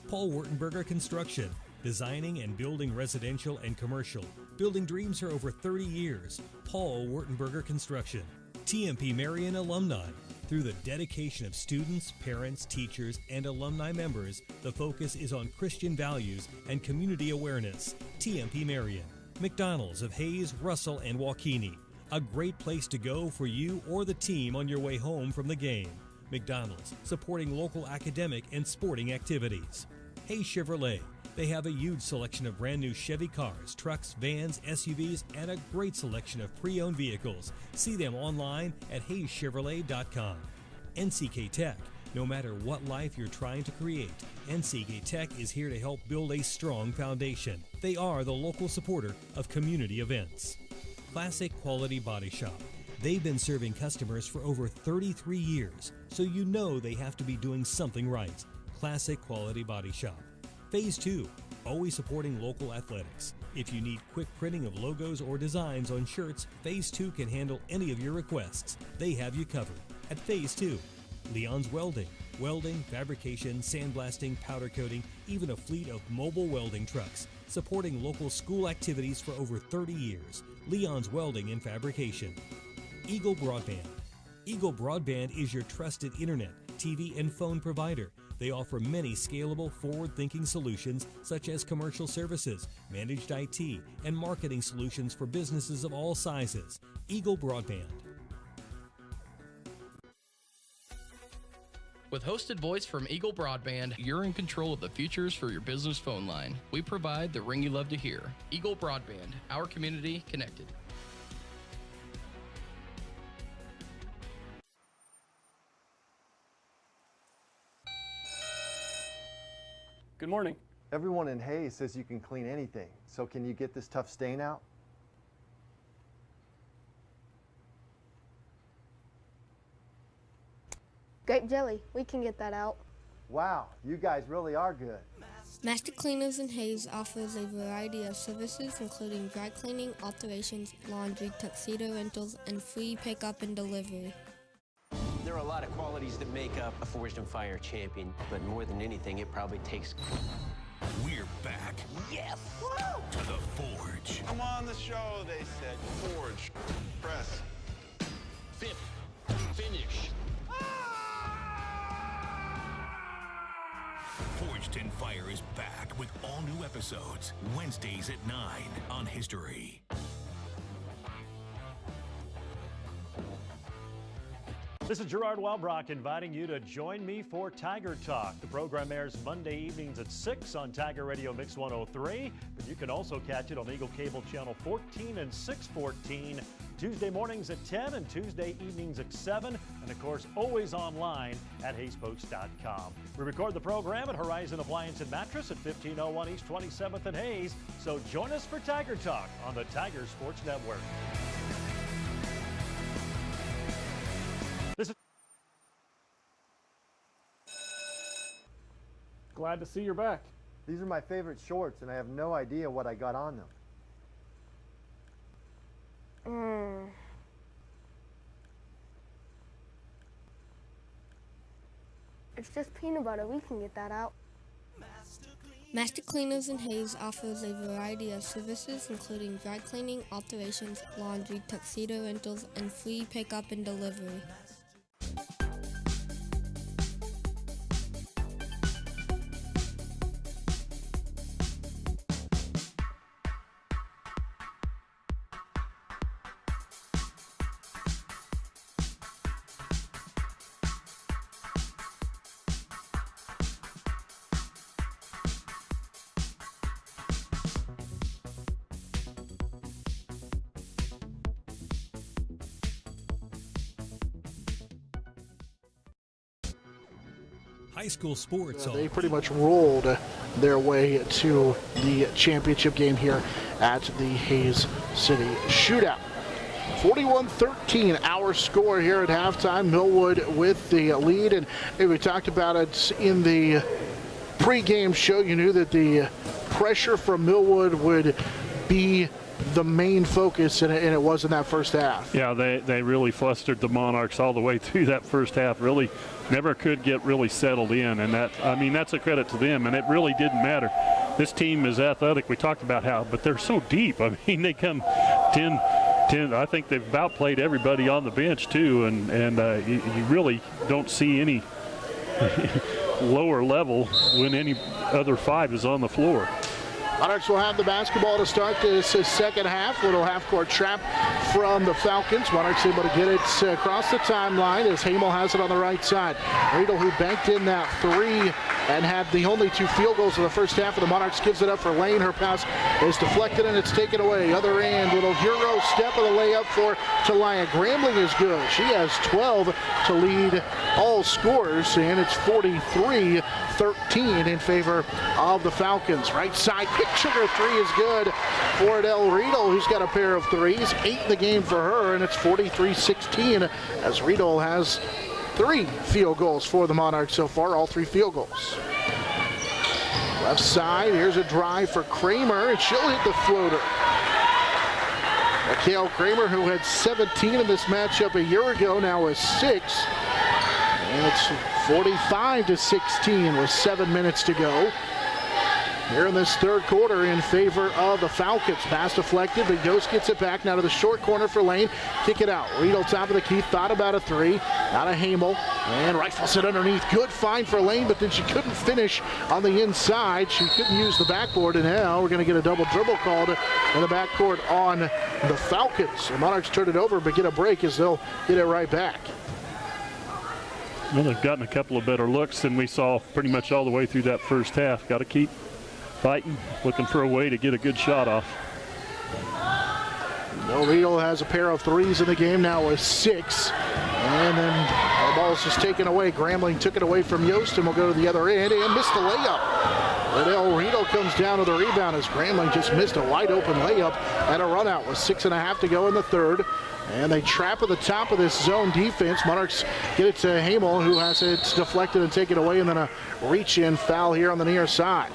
Paul Wurtenberger Construction. Designing and building residential and commercial. Building dreams for over 30 years. Paul Wurtenberger Construction. TMP Marion Alumni. Through the dedication of students, parents, teachers, and alumni members, the focus is on Christian values and community awareness. TMP Marion. McDonald's of Hayes, Russell, and Waukene. A great place to go for you or the team on your way home from the game. McDonald's, supporting local academic and sporting activities. Hayes Chevrolet. They have a huge selection of brand new Chevy cars, trucks, vans, SUVs, and a great selection of pre-owned vehicles. See them online at HayesChevrolet.com. NCK Tech. No matter what life you're trying to create, NCK Tech is here to help build a strong foundation. They are the local supporter of community events. Classic Quality Body Shop. They've been serving customers for over 33 years, so you know they have to be doing something right. Classic Quality Body Shop. Phase 2, always supporting local athletics. If you need quick printing of logos or designs on shirts, Phase 2 can handle any of your requests. They have you covered. At Phase 2, Leon's Welding. Welding, fabrication, sandblasting, powder coating, even a fleet of mobile welding trucks. Supporting local school activities for over 30 years. Leon's Welding and Fabrication. Eagle Broadband. Eagle Broadband is your trusted internet, TV, and phone provider. They offer many scalable, forward-thinking solutions such as commercial services, managed IT, and marketing solutions for businesses of all sizes. Eagle Broadband. With hosted voice from Eagle Broadband, you're in control of the futures for your business phone line. We provide the ring you love to hear. Eagle Broadband, our community connected. Good morning. Everyone in Hayes says you can clean anything. So can you get this tough stain out? Grape jelly, we can get that out. Wow, you guys really are good. Master Cleaners in Hayes offers a variety of services including dry cleaning, alterations, laundry, tuxedo rentals, and free pickup and delivery. There are a lot of qualities that make up a Forged and Fire champion, but more than anything, it probably takes... We're back. Yes! To the Forge. I'm on the show, they said. Forge. Press. Fifth. Finish. Forged in Fire is back with all new episodes, Wednesdays at 9 on History. This is Gerard Welbrock inviting you to join me for Tiger Talk. The program airs Monday evenings at 6 on Tiger Radio Mix 103, but you can also catch it on Eagle Cable Channel 14 and 614, Tuesday mornings at 10 and Tuesday evenings at 7, and of course always online at HayesPost.com. We record the program at Horizon Appliance and Mattress at 1501 East 27th and Hayes, so join us for Tiger Talk on the Tiger Sports Network. Glad to see you're back. These are my favorite shorts, and I have no idea what I got on them. It's just peanut butter. We can get that out. Master Cleaners in Hayes offers a variety of services including dry cleaning, alterations, laundry, tuxedo rentals, and free pickup and delivery. High school sports. They pretty much rolled their way to the championship game here at the Hayes City Shootout. 41-13 our score here at halftime. Millwood with the lead, and we talked about it in the pregame show. You knew that the pressure from Millwood would be the main focus, and it was in that first half. Yeah, they really flustered the Monarchs all the way through that first half. Really never could get really settled in, and that's a credit to them, and it really didn't matter. This team is athletic. We talked about how, but they're so deep. I mean, they come 10. I think they've outplayed everybody on the bench too, and you really don't see any lower level when any other five is on the floor. Monarchs will have the basketball to start this second half. Little half-court trap from the Falcons. Monarchs able to get it across the timeline as Hamel has it on the right side. Riedel, who banked in that three and had the only 2 field goals in the first half of the Monarchs, gives it up for Lane. Her pass is deflected and it's taken away. Other end, little Euro step of the layup for Talia. Grambling is good. She has 12 to lead all scorers, and it's 43-13 in favor of the Falcons. Right side, sugar three is good for Adele Riedel, who's got a pair of threes. 8 in the game for her, and it's 43-16 as Riedel has 3 field goals for the Monarchs so far, all 3 field goals. Left side, here's a drive for Kramer, and she'll hit the floater. Mikhail Kramer, who had 17 in this matchup a year ago, now has 6. And it's 45-16 with 7 minutes to go here in this third quarter in favor of the Falcons. Pass deflected, but Yost gets it back now to the short corner for Lane. Kick it out. Riedel top of the key, thought about a 3. Out of Hamel, and rifles it underneath. Good find for Lane, but then she couldn't finish on the inside. She couldn't use the backboard, and now we're going to get a double dribble called in the backcourt on the Falcons. The Monarchs turn it over, but get a break as they'll get it right back. Well, they've gotten a couple of better looks than we saw pretty much all the way through that first half. Got to keep fighting, looking for a way to get a good shot off. Del Riedel has a pair of threes in the game now with 6. And then the ball's just taken away. Grambling took it away from Yost and will go to the other end and missed the layup. Del Riedel comes down to the rebound as Grambling just missed a wide open layup and a run out with 6.5 to go in the third. And they trap at the top of this zone defense. Monarchs get it to Hamel, who has it deflected and taken away, and then a reach-in foul here on the near side.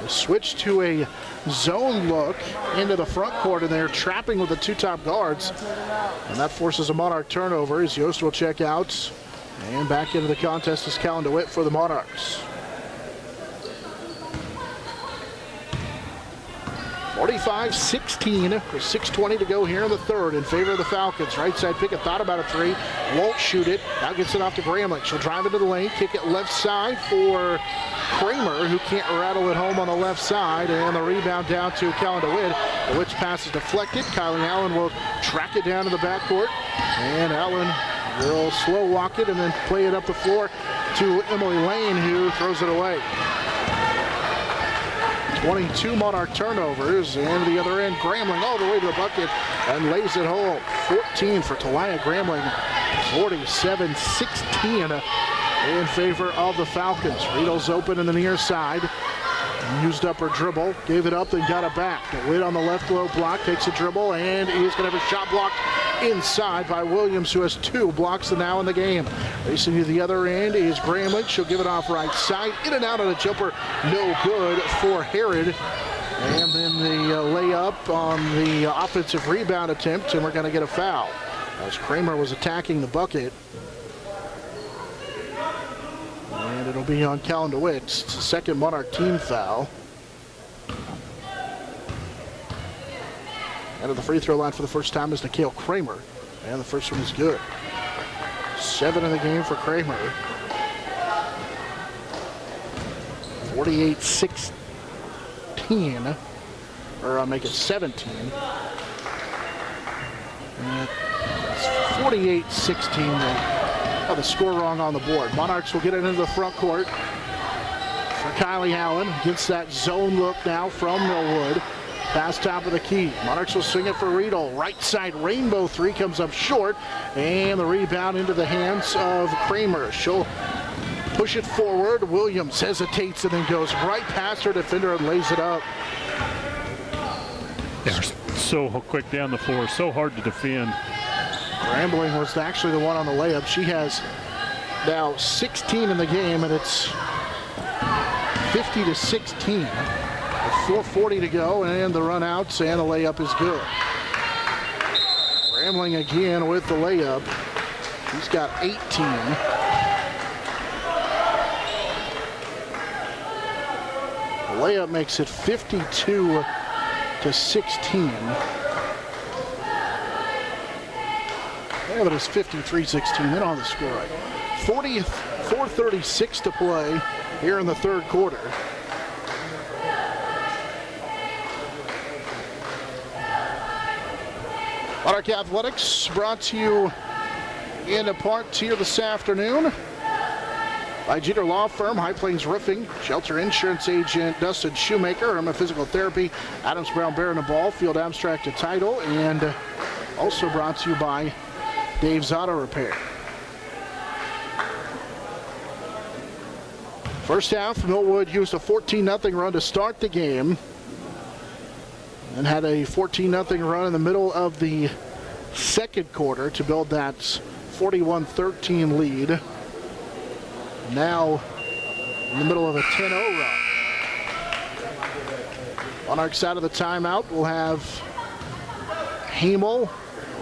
They switch to a zone look into the front court, and they're trapping with the 2 top guards. And that forces a Monarch turnover as Yost will check out. And back into the contest is Callan DeWitt for the Monarchs. 45-16 with 6:20 to go here in the third in favor of the Falcons. Right side Pickett thought about a 3, won't shoot it. Now gets it off to Grambling. She'll drive into the lane, kick it left side for Kramer, who can't rattle it home on the left side, and the rebound down to Callan DeWitt. DeWitt's pass is deflected. Kylie Allen will track it down to the backcourt, and Allen will slow walk it and then play it up the floor to Emily Lane, who throws it away. 22 Monarch turnovers, and the other end, Grambling all the way to the bucket and lays it home. 14 for Talia Grambling, 47-16 in favor of the Falcons. Riedel's open in the near side. Used up her dribble, gave it up, then got it back. DeWitt on the left low block, takes a dribble, and he's going to have a shot blocked inside by Williams, who has 2 blocks now in the game. Racing to the other end is Grambling. She'll give it off right side. In and out on a jumper, no good for Herod. And then the layup on the offensive rebound attempt, and we're going to get a foul as Kramer was attacking the bucket. And And it'll be on Callan DeWitt. It's the second Monarch team foul. And at the free throw line for the first time is Nikhil Kramer. And the first one is good. 7 in the game for Kramer. 48-16. Or I'll make it 17. 48-16. Oh, the score wrong on the board. Monarchs will get it into the front court for Kylie Allen against that zone look now from Millwood. Pass top of the key. Monarchs will swing it for Riedel. Right side rainbow three comes up short. And the rebound into the hands of Kramer. She'll push it forward. Williams hesitates and then goes right past her defender and lays it up. They're so quick down the floor, so hard to defend. Grambling was actually the one on the layup. She has now 16 in the game, and it's 50-16. With 4:40 to go, and the run outs, and the layup is good. Grambling again with the layup. He's got 18. The layup makes it 52-16. Yeah, but it's 53-16. They don't have the score right. 4:36 to play here in the third quarter. Monarch Athletics brought to you in a part here this afternoon by Jeter Law Firm, High Plains Roofing, Shelter Insurance Agent Dustin Shoemaker, Irma Physical Therapy, Adams Brown Bear and the Ball, Field Abstract and Title, and also brought to you by Dave's Auto Repair. First half, Millwood used a 14-0 run to start the game and had a 14-0 run in the middle of the second quarter to build that 41-13 lead. Now in the middle of a 10-0 run. On our side of the timeout, we'll have Hamel,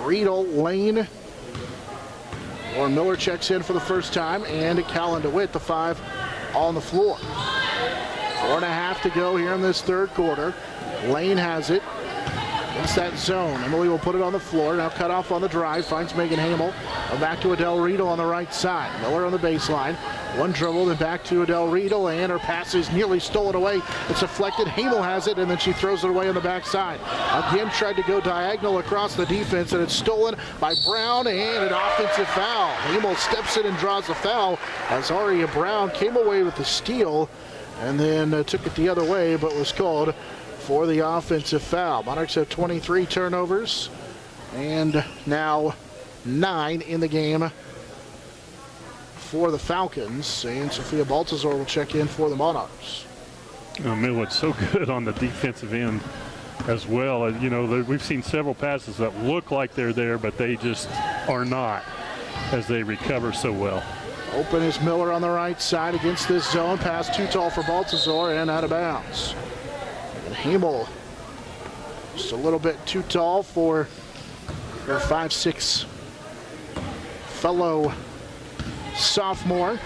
Riedel, Lane, or Miller checks in for the first time, and Callan DeWitt, the 5 on the floor. 4.5 to go here in this third quarter. Lane has it. It's that zone. Emily will put it on the floor. Now cut off on the drive. Finds Megan Hamel. Back to Adele Riedel on the right side. Miller on the baseline. One dribble, then back to Adele Riedel, and her pass is nearly stolen away. It's deflected. Hamel has it, and then she throws it away on the backside. Again, tried to go diagonal across the defense, and it's stolen by Brown, and an offensive foul. Hamel steps in and draws the foul as Aria Brown came away with the steal, and then took it the other way, but was called for the offensive foul. Monarchs have 23 turnovers, and now 9 in the game for the Falcons, and Sophia Baltazar will check in for the Monarchs. Millwood's so good on the defensive end as well. You know, we've seen several passes that look like they're there, but they just are not, as they recover so well. Open is Miller on the right side against this zone. Pass too tall for Baltazar and out of bounds. And Hamel just a little bit too tall for her 5'6" fellow sophomore,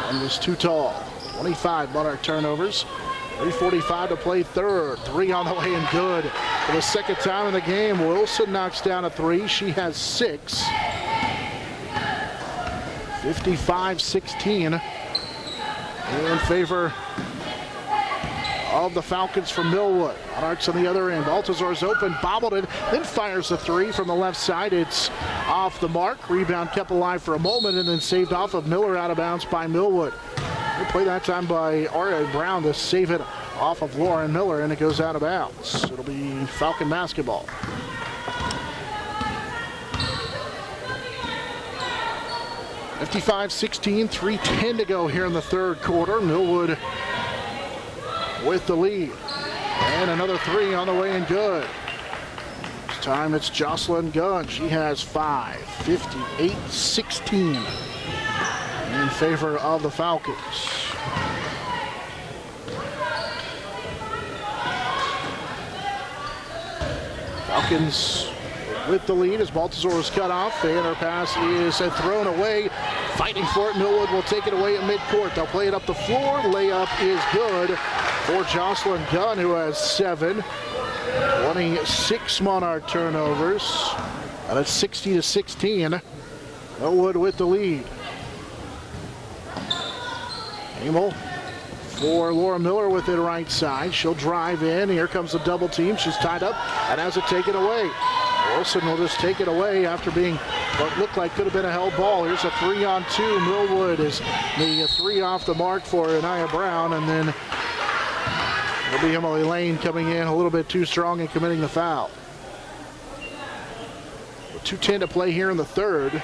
and was too tall. 25 Monarch turnovers. 3:45 to play third. 3 on the way and good. For the second time in the game, Wilson knocks down a 3. She has 6. 55-16 in favor of the Falcons from Millwood. Monarchs on the other end. Baltazar's open, bobbled it, then fires a 3 from the left side. It's off the mark. Rebound kept alive for a moment and then saved off of Miller, out of bounds by Millwood. Good play that time by Aria Brown to save it off of Lauren Miller, and it goes out of bounds. It'll be Falcon basketball. (55-16), 3:10 to go here in the third quarter. Millwood with the lead. And another 3 on the way and good. This time it's Jocelyn Gunn. She has 5. 58-16 in favor of the Falcons. Falcons with the lead as Baltazar is cut off, and her pass is thrown away fighting for it. Millwood will take it away at midcourt. They'll play it up the floor. Layup is good for Jocelyn Gunn, who has 7. 26 Monarch turnovers. And it's 60-16. Millwood with the lead. Hamel for Laura Miller with it right side. She'll drive in. Here comes the double team. She's tied up and has it taken away. Wilson will just take it away after being what looked like could have been a held ball. Here's a 3-on-2. Millwood is the 3 off the mark for Anaya Brown, and then it'll be Emily Lane coming in a little bit too strong and committing the foul. 2:10 to play here in the third.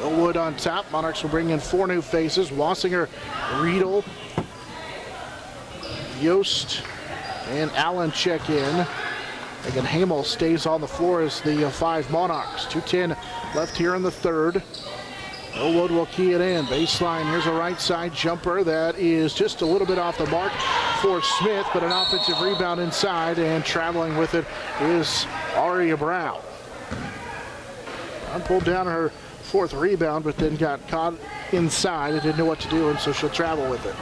Millwood on top. Monarchs will bring in 4 new faces. Wassinger, Riedel, Yost, and Allen check in. Again, Hamel stays on the floor as the 5 Monarchs. 2:10 left here in the third. Millwood will key it in. Baseline, here's a right side jumper that is just a little bit off the mark for Smith, but an offensive rebound inside, and traveling with it is Aria Brown. Brown pulled down her 4th rebound, but then got caught inside and didn't know what to do, and so she'll travel with it.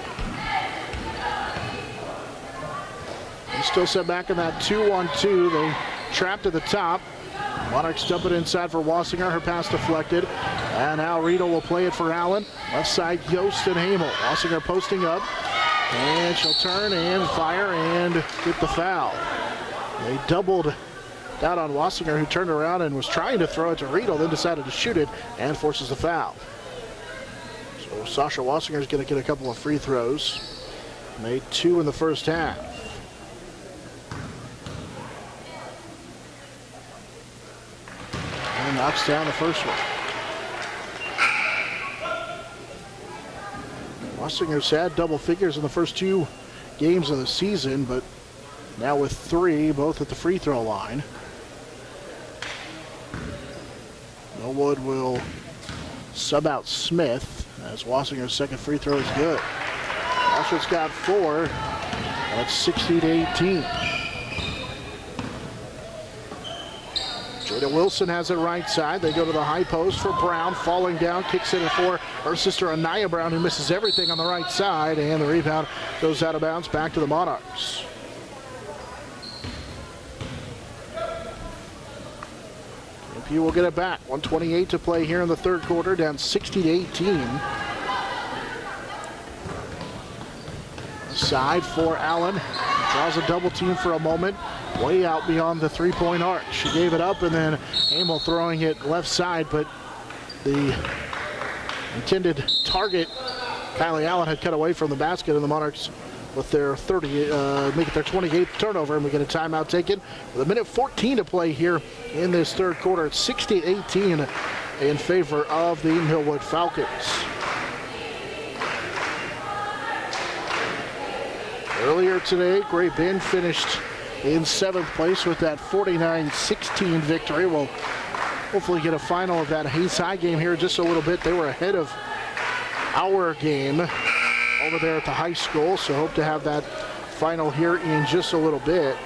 And still set back in that 2-1-2. They trapped at the top. Monarchs dump it inside for Wassinger. Her pass deflected. And now Riedel will play it for Allen. Left side, Yost and Hamel. Wassinger posting up. And she'll turn and fire and get the foul. They doubled down on Wassinger, who turned around and was trying to throw it to Riedel, then decided to shoot it and forces the foul. So Sasha Wassinger is going to get a couple of free throws. Made 2 in the first half. And knocks down the first one. Wassinger's had double figures in the first 2 games of the season, but now with 3, both at the free throw line. Millwood will sub out Smith as Wassinger's second free throw is good. Washington's got 4. That's 60-18. Jada Wilson has it right side. They go to the high post for Brown. Falling down, kicks it for her sister Anaya Brown, who misses everything on the right side. And the rebound goes out of bounds back to the Monarchs. TMP will get it back. 1:28 to play here in the third quarter, down 60-18. Side for Allen. Draws a double team for a moment. Way out beyond the 3-point arc. She gave it up, and then Hamel throwing it left side, but the intended target, Kylie Allen, had cut away from the basket, and the Monarchs with their make it their 28th turnover, and we get a timeout taken with 1:14 to play here in this third quarter. It's 60-18 in favor of the Millwood Falcons. Earlier today, Great Bend finished in 7th place with that 49-16 victory. We'll hopefully get a final of that Hayes High game here in just a little bit. They were ahead of our game over there at the high school, so hope to have that final here in just a little bit.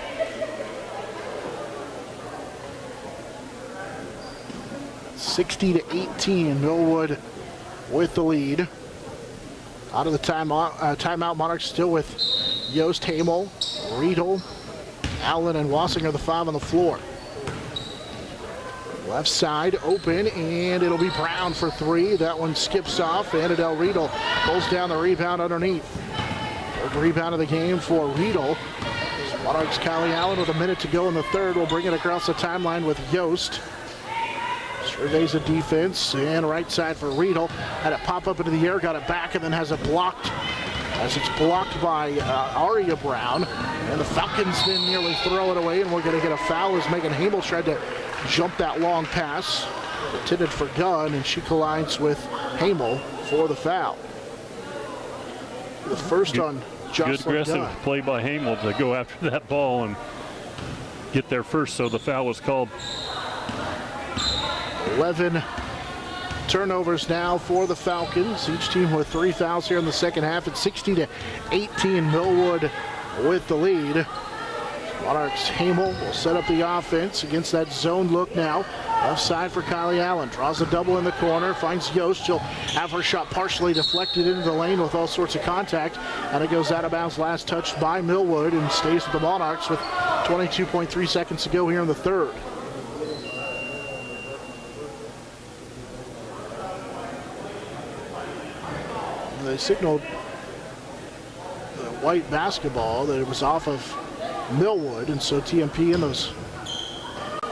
(60-18), Millwood with the lead. Out of the timeout, Monarchs still with Yost, Hamel, Riedel, Allen, and Wassinger, the 5 on the floor. Left side open, and it'll be Brown for 3. That one skips off, and Adele Riedel pulls down the rebound underneath. Third rebound of the game for Riedel. Monarchs' Kylie Allen with a minute to go in the third will bring it across the timeline with Yost. Surveys the defense, and right side for Riedel. Had it pop up into the air, got it back, and then has it blocked as it's blocked by Aria Brown. And the Falcons then nearly throw it away, and we're going to get a foul as Megan Hamel tried to jump that long pass. Intended for Gunn, and she collides with Hamel for the foul. The first on Jocelyn Good aggressive Gunn. play by Hamel to go after that ball and get there first, so the foul was called. 11 turnovers now for the Falcons. Each team with 3 fouls here in the second half. It's 60-18, Millwood with the lead. Monarchs Hamel will set up the offense against that zone look now. Left side for Kylie Allen. Draws a double in the corner. Finds Yost. She'll have her shot partially deflected into the lane with all sorts of contact. And it goes out of bounds. Last touched by Millwood and stays with the Monarchs with 22.3 seconds to go here in the third. They signaled the white basketball that it was off of Millwood, and so TMP in those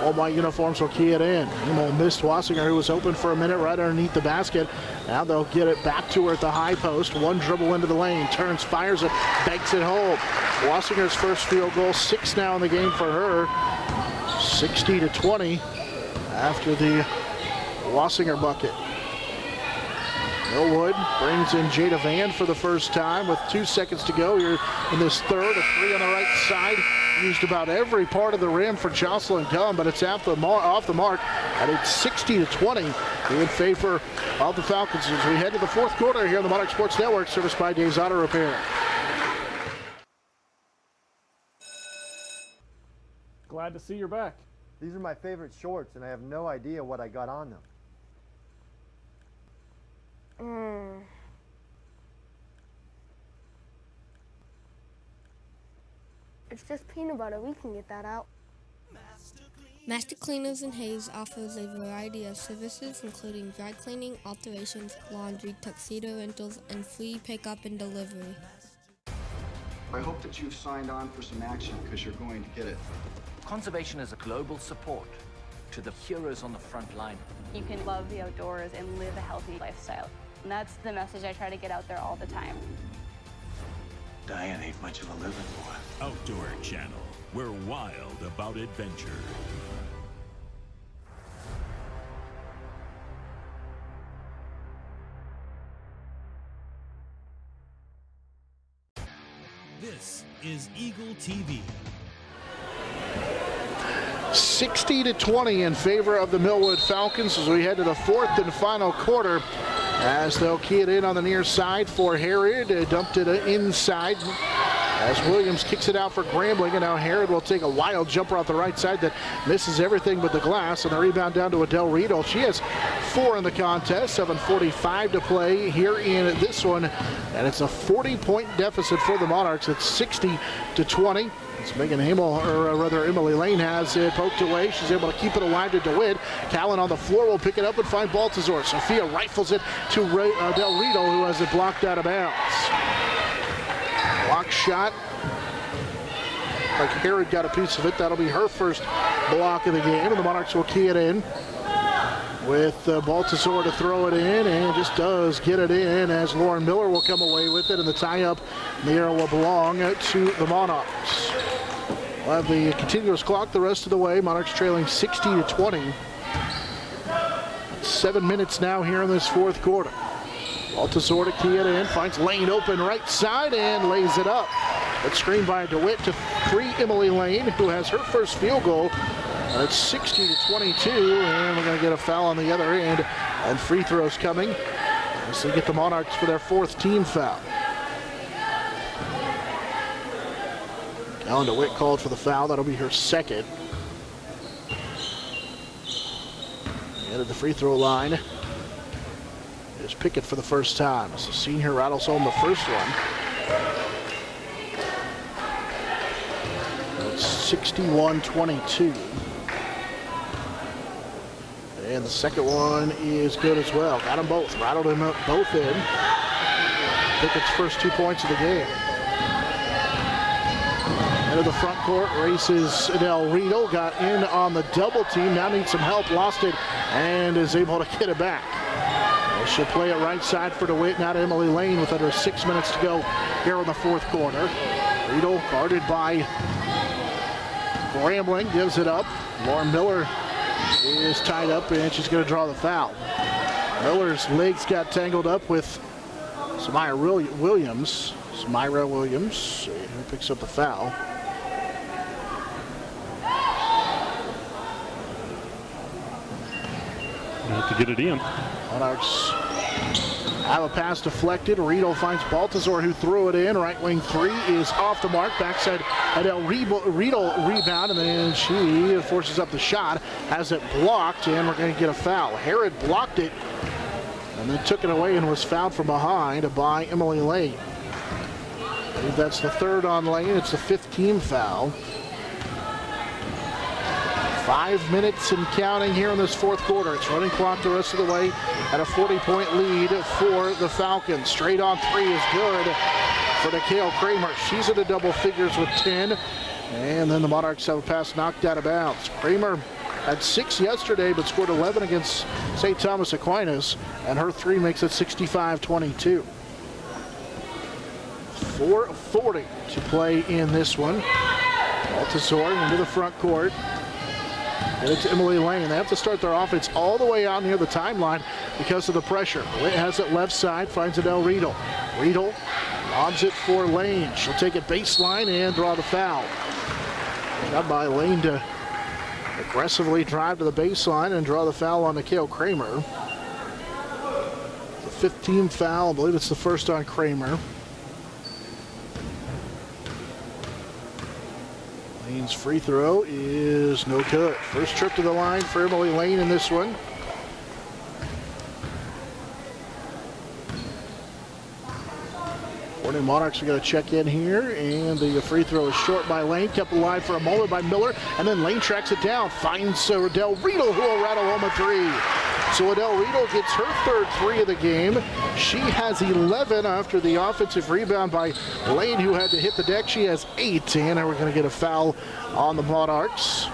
all-white uniforms will key it in. Hamel missed Wassinger, who was open for a minute right underneath the basket. Now they'll get it back to her at the high post. One dribble into the lane, turns, fires it, banks it home. Wassinger's first field goal, 6 now in the game for her. 60-20 after the Wassinger bucket. Millwood brings in Jada Van for the first time with 2 seconds to go here in this third. A three on the right side. Used about every part of the rim for Jocelyn Gum, but it's off the mark, and it's 60-20 in favor of the Falcons as we head to the fourth quarter here on the Monarch Sports Network, serviced by Dave's Auto Repair. Glad to see you're back. These are my favorite shorts, and I have no idea what I got on them. It's just peanut butter. We can get that out. Master Cleaners in Hayes offers a variety of services including dry cleaning, alterations, laundry, tuxedo rentals, and free pickup and delivery. I hope that you've signed on for some action because you're going to get it. Conservation is a global support to the heroes on the front line. You can love the outdoors and live a healthy lifestyle. And that's the message I try to get out there all the time. Diane ain't much of a living boy. Outdoor Channel. We're wild about adventure. This is Eagle TV. 60-20 in favor of the Millwood Falcons as we head to the fourth and final quarter. As they'll key it in on the near side for Herod. Dumped it inside as Williams kicks it out for Grambling. And now Herod will take a wild jumper off the right side that misses everything but the glass. And the rebound down to Adele Riedel. She has 4 in the contest. 7:45 to play here in this one. And it's a 40-point deficit for the Monarchs. It's 60-20. It's Megan Hamel, or rather Emily Lane has it poked away. She's able to keep it alive to DeWitt. Callan on the floor will pick it up and find Baltazar. Sophia rifles it to Del Rito, who has it blocked out of bounds. Block shot. Like Herod got a piece of it. That'll be her first block of the game, and the Monarchs will key it in with Baltazar to throw it in, and just does get it in as Lauren Miller will come away with it, and the tie-up there will belong to the Monarchs. We'll have the continuous clock the rest of the way. Monarchs trailing 60-20. 7 minutes now here in this fourth quarter. Baltazar to key it in, finds Lane open right side and lays it up. It's screened by DeWitt to free Emily Lane, who has her first field goal. And it's 60-22, and we're going to get a foul on the other end, and free throws coming as they get the Monarchs for their 4th team foul. Ellen DeWitt called for the foul. That'll be her second. Headed the free throw line. Here's Pickett for the first time. As the senior rattles home the first one. It's 61-22. And the second one is good as well. Got them both. Rattled them up both in. Pickett's first 2 points of the game. Into the front court races Del Rito. Got in on the double team. Now needs some help. Lost it and is able to get it back. She'll play it right side for DeWitt. Now to Emily Lane with under 6 minutes to go here in the fourth quarter. Rito guarded by Grambling. Gives it up. Lauren Miller is tied up and she's going to draw the foul. Miller's legs got tangled up with Samira Williams. Who picks up the foul. You have to get it in. Monarchs Have a pass deflected. Riedel finds Baltazar, who threw it in. Right wing three is off the mark. Backside Adele Riedel rebound, and then she forces up the shot. Has it blocked, and we're going to get a foul. Herod blocked it, and then took it away and was fouled from behind by Emily Lane. I believe that's the third on Lane. It's the 5th team foul. 5 minutes and counting here in this fourth quarter. It's running clock the rest of the way at a 40-point lead for the Falcons. Straight on three is good for Nicole Kramer. She's into double figures with 10. And then the Monarchs have a pass knocked out of bounds. Kramer had 6 yesterday, but scored 11 against St. Thomas Aquinas, and her three makes it 65-22. 4:40 to play in this one. Baltazar into the front court. Get it to Emily Lane. They have to start their offense all the way out near the timeline because of the pressure. It has it left side, finds Adele Riedel. Riedel lobs it for Lane. She'll take it baseline and draw the foul. Job by Lane to aggressively drive to the baseline and draw the foul on Nicole Kramer. The 5th team foul. I believe it's the first on Kramer. Lane's free throw is no good. First trip to the line for Emily Lane in this one. Morning Monarchs are going to check in here, and the free throw is short by Lane. Kept alive for a moment by Miller, and then Lane tracks it down. Finds Adele Riedel, who will rattle home a three. So Adele Riedel gets her 3rd three of the game. She has 11 after the offensive rebound by Lane, who had to hit the deck. She has 8, and we're going to get a foul on the Monarchs.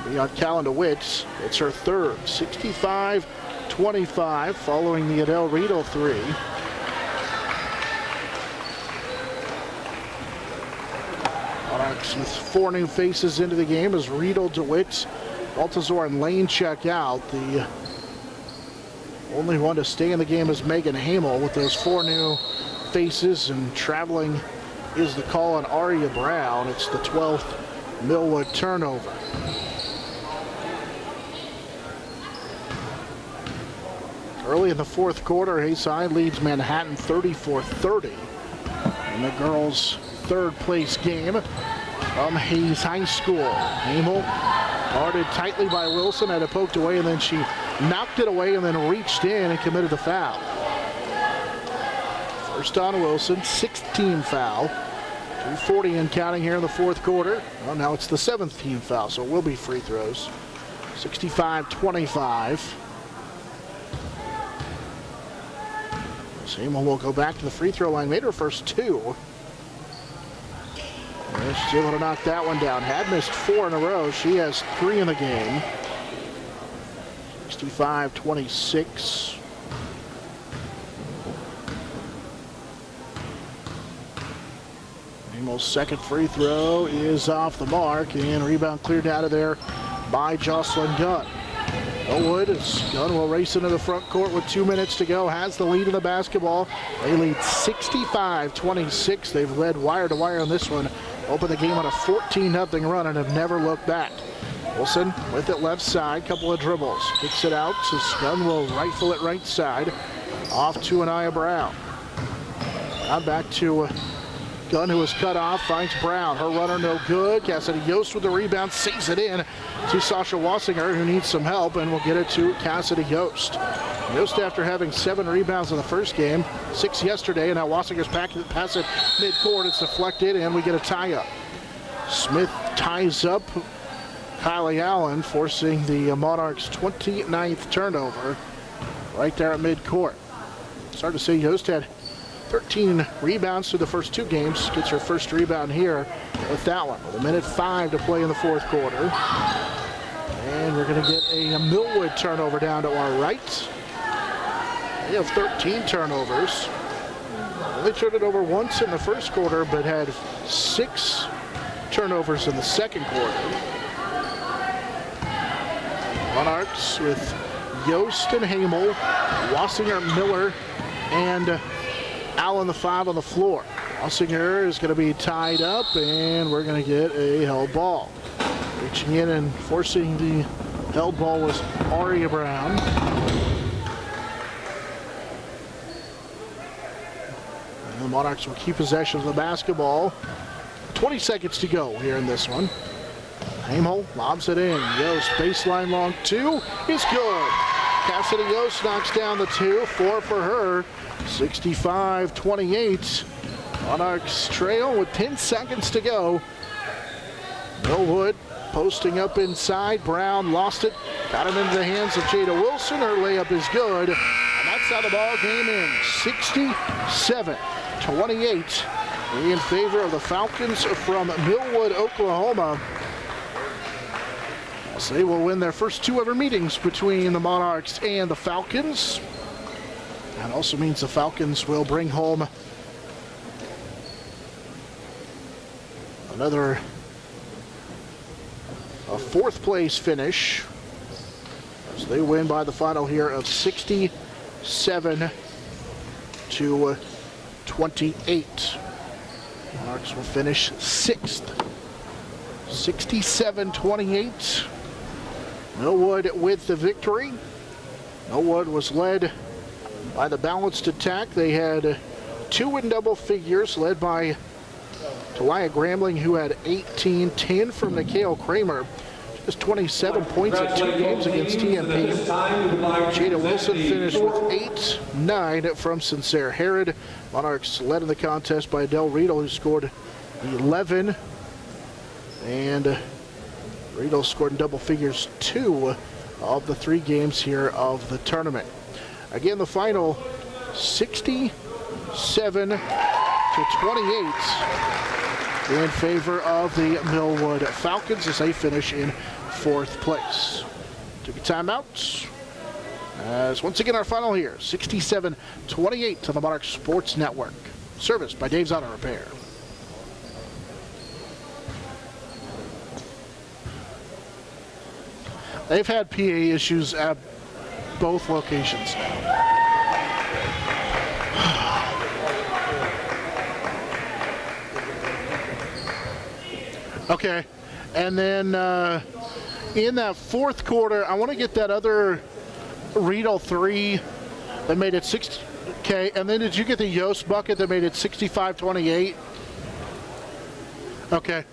Beyond Calendar Witz, it's her 3rd. 65-25 following the Adele Riedel three. Monarchs with 4 new faces into the game as Riedel, DeWitt, Baltazar, and Lane check out. The only one to stay in the game is Megan Hamel with those 4 new faces, and traveling is the call on Aria Brown. It's the 12th Millwood turnover. Early in the fourth quarter, Hayside leads Manhattan 34-30 in the girls' 3rd place game from Hayes High School. Hamel guarded tightly by Wilson, had it poked away, and then she knocked it away and then reached in and committed the foul. First on Wilson, 6th team foul. 2:40 and counting here in the fourth quarter. Well, now it's the 7th team foul, so it will be free throws. 65-25. Hamel will go back to the free throw line, made her first 2. And she's able to knock that one down. Had missed 4 in a row. She has 3 in the game. 65-26. Hamel's 2nd free throw is off the mark, and rebound cleared out of there by Jocelyn Gunn. Millwood as Gunn will race into the front court with 2 minutes to go. Has the lead in the basketball. They lead 65-26. They've led wire to wire on this one. Open the game on a 14-0 run and have never looked back. Wilson with it left side. Couple of dribbles. Kicks it out. So Gunn will rifle it right side. Off to Anaya Brown. Now back to Gunn, who was cut off, finds Brown. Her runner no good. Cassidy Yost with the rebound, saves it in to Sasha Wassinger, who needs some help, and will get it to Cassidy Yost. Yost, after having 7 rebounds in the first game, 6 yesterday, and now Wassinger's pass it midcourt. It's deflected, and we get a tie-up. Smith ties up Kylie Allen, forcing the Monarchs' 29th turnover right there at midcourt. It's hard to say Yost had 13 rebounds through the first 2 games. Gets her first rebound here with that one. With 1:05 to play in the fourth quarter. And we're going to get a Millwood turnover down to our right. They have 13 turnovers. Only turned it over once in the first quarter, but had 6 turnovers in the second quarter. Monarchs with Yost and Hamel, Wassinger, Miller, and Allen, the 5 on the floor. Wassinger is going to be tied up, and we're going to get a held ball. Reaching in and forcing the held ball was Aria Brown. And the Monarchs will keep possession of the basketball. 20 seconds to go here in this one. Hamel lobs it in. Yost baseline long two is good. Cassidy Yost knocks down the two. 4 for her. 65-28. Monarchs trail with 10 seconds to go. Millwood posting up inside. Brown lost it. Got it into the hands of Jada Wilson. Her layup is good. And that's how the ball game ends. 67-28 in favor of the Falcons from Millwood, Oklahoma. So they will win their first 2 ever meetings between the Monarchs and the Falcons. That also means the Falcons will bring home another 4th place finish as they win by the final here of 67-28. 'Monarchs will finish 6th. 67-28. Millwood with the victory. Millwood was led by the balanced attack. They had 2 in double figures, led by Talia Gramling, who had 18, 10 from Nikhil Kramer. Just 27 points in 2 games against TMP. Jada Wilson finished with 8, 9 from Sincere Herod. Monarchs led in the contest by Adele Riedel, who scored 11. And Riedel scored in double figures 2 of the 3 games here of the tournament. Again, the final 67-28 in favor of the Millwood Falcons as they finish in 4th place. Took a timeout. As once again our final here, 67-28 to the Monarch Sports Network. Serviced by Dave's Auto Repair. They've had PA issues at both locations. Okay, and then in that 4th quarter, I want to get that other Riedel 3 that made it 6. Okay, and then did you get the Yost bucket that made it 65-28? Okay,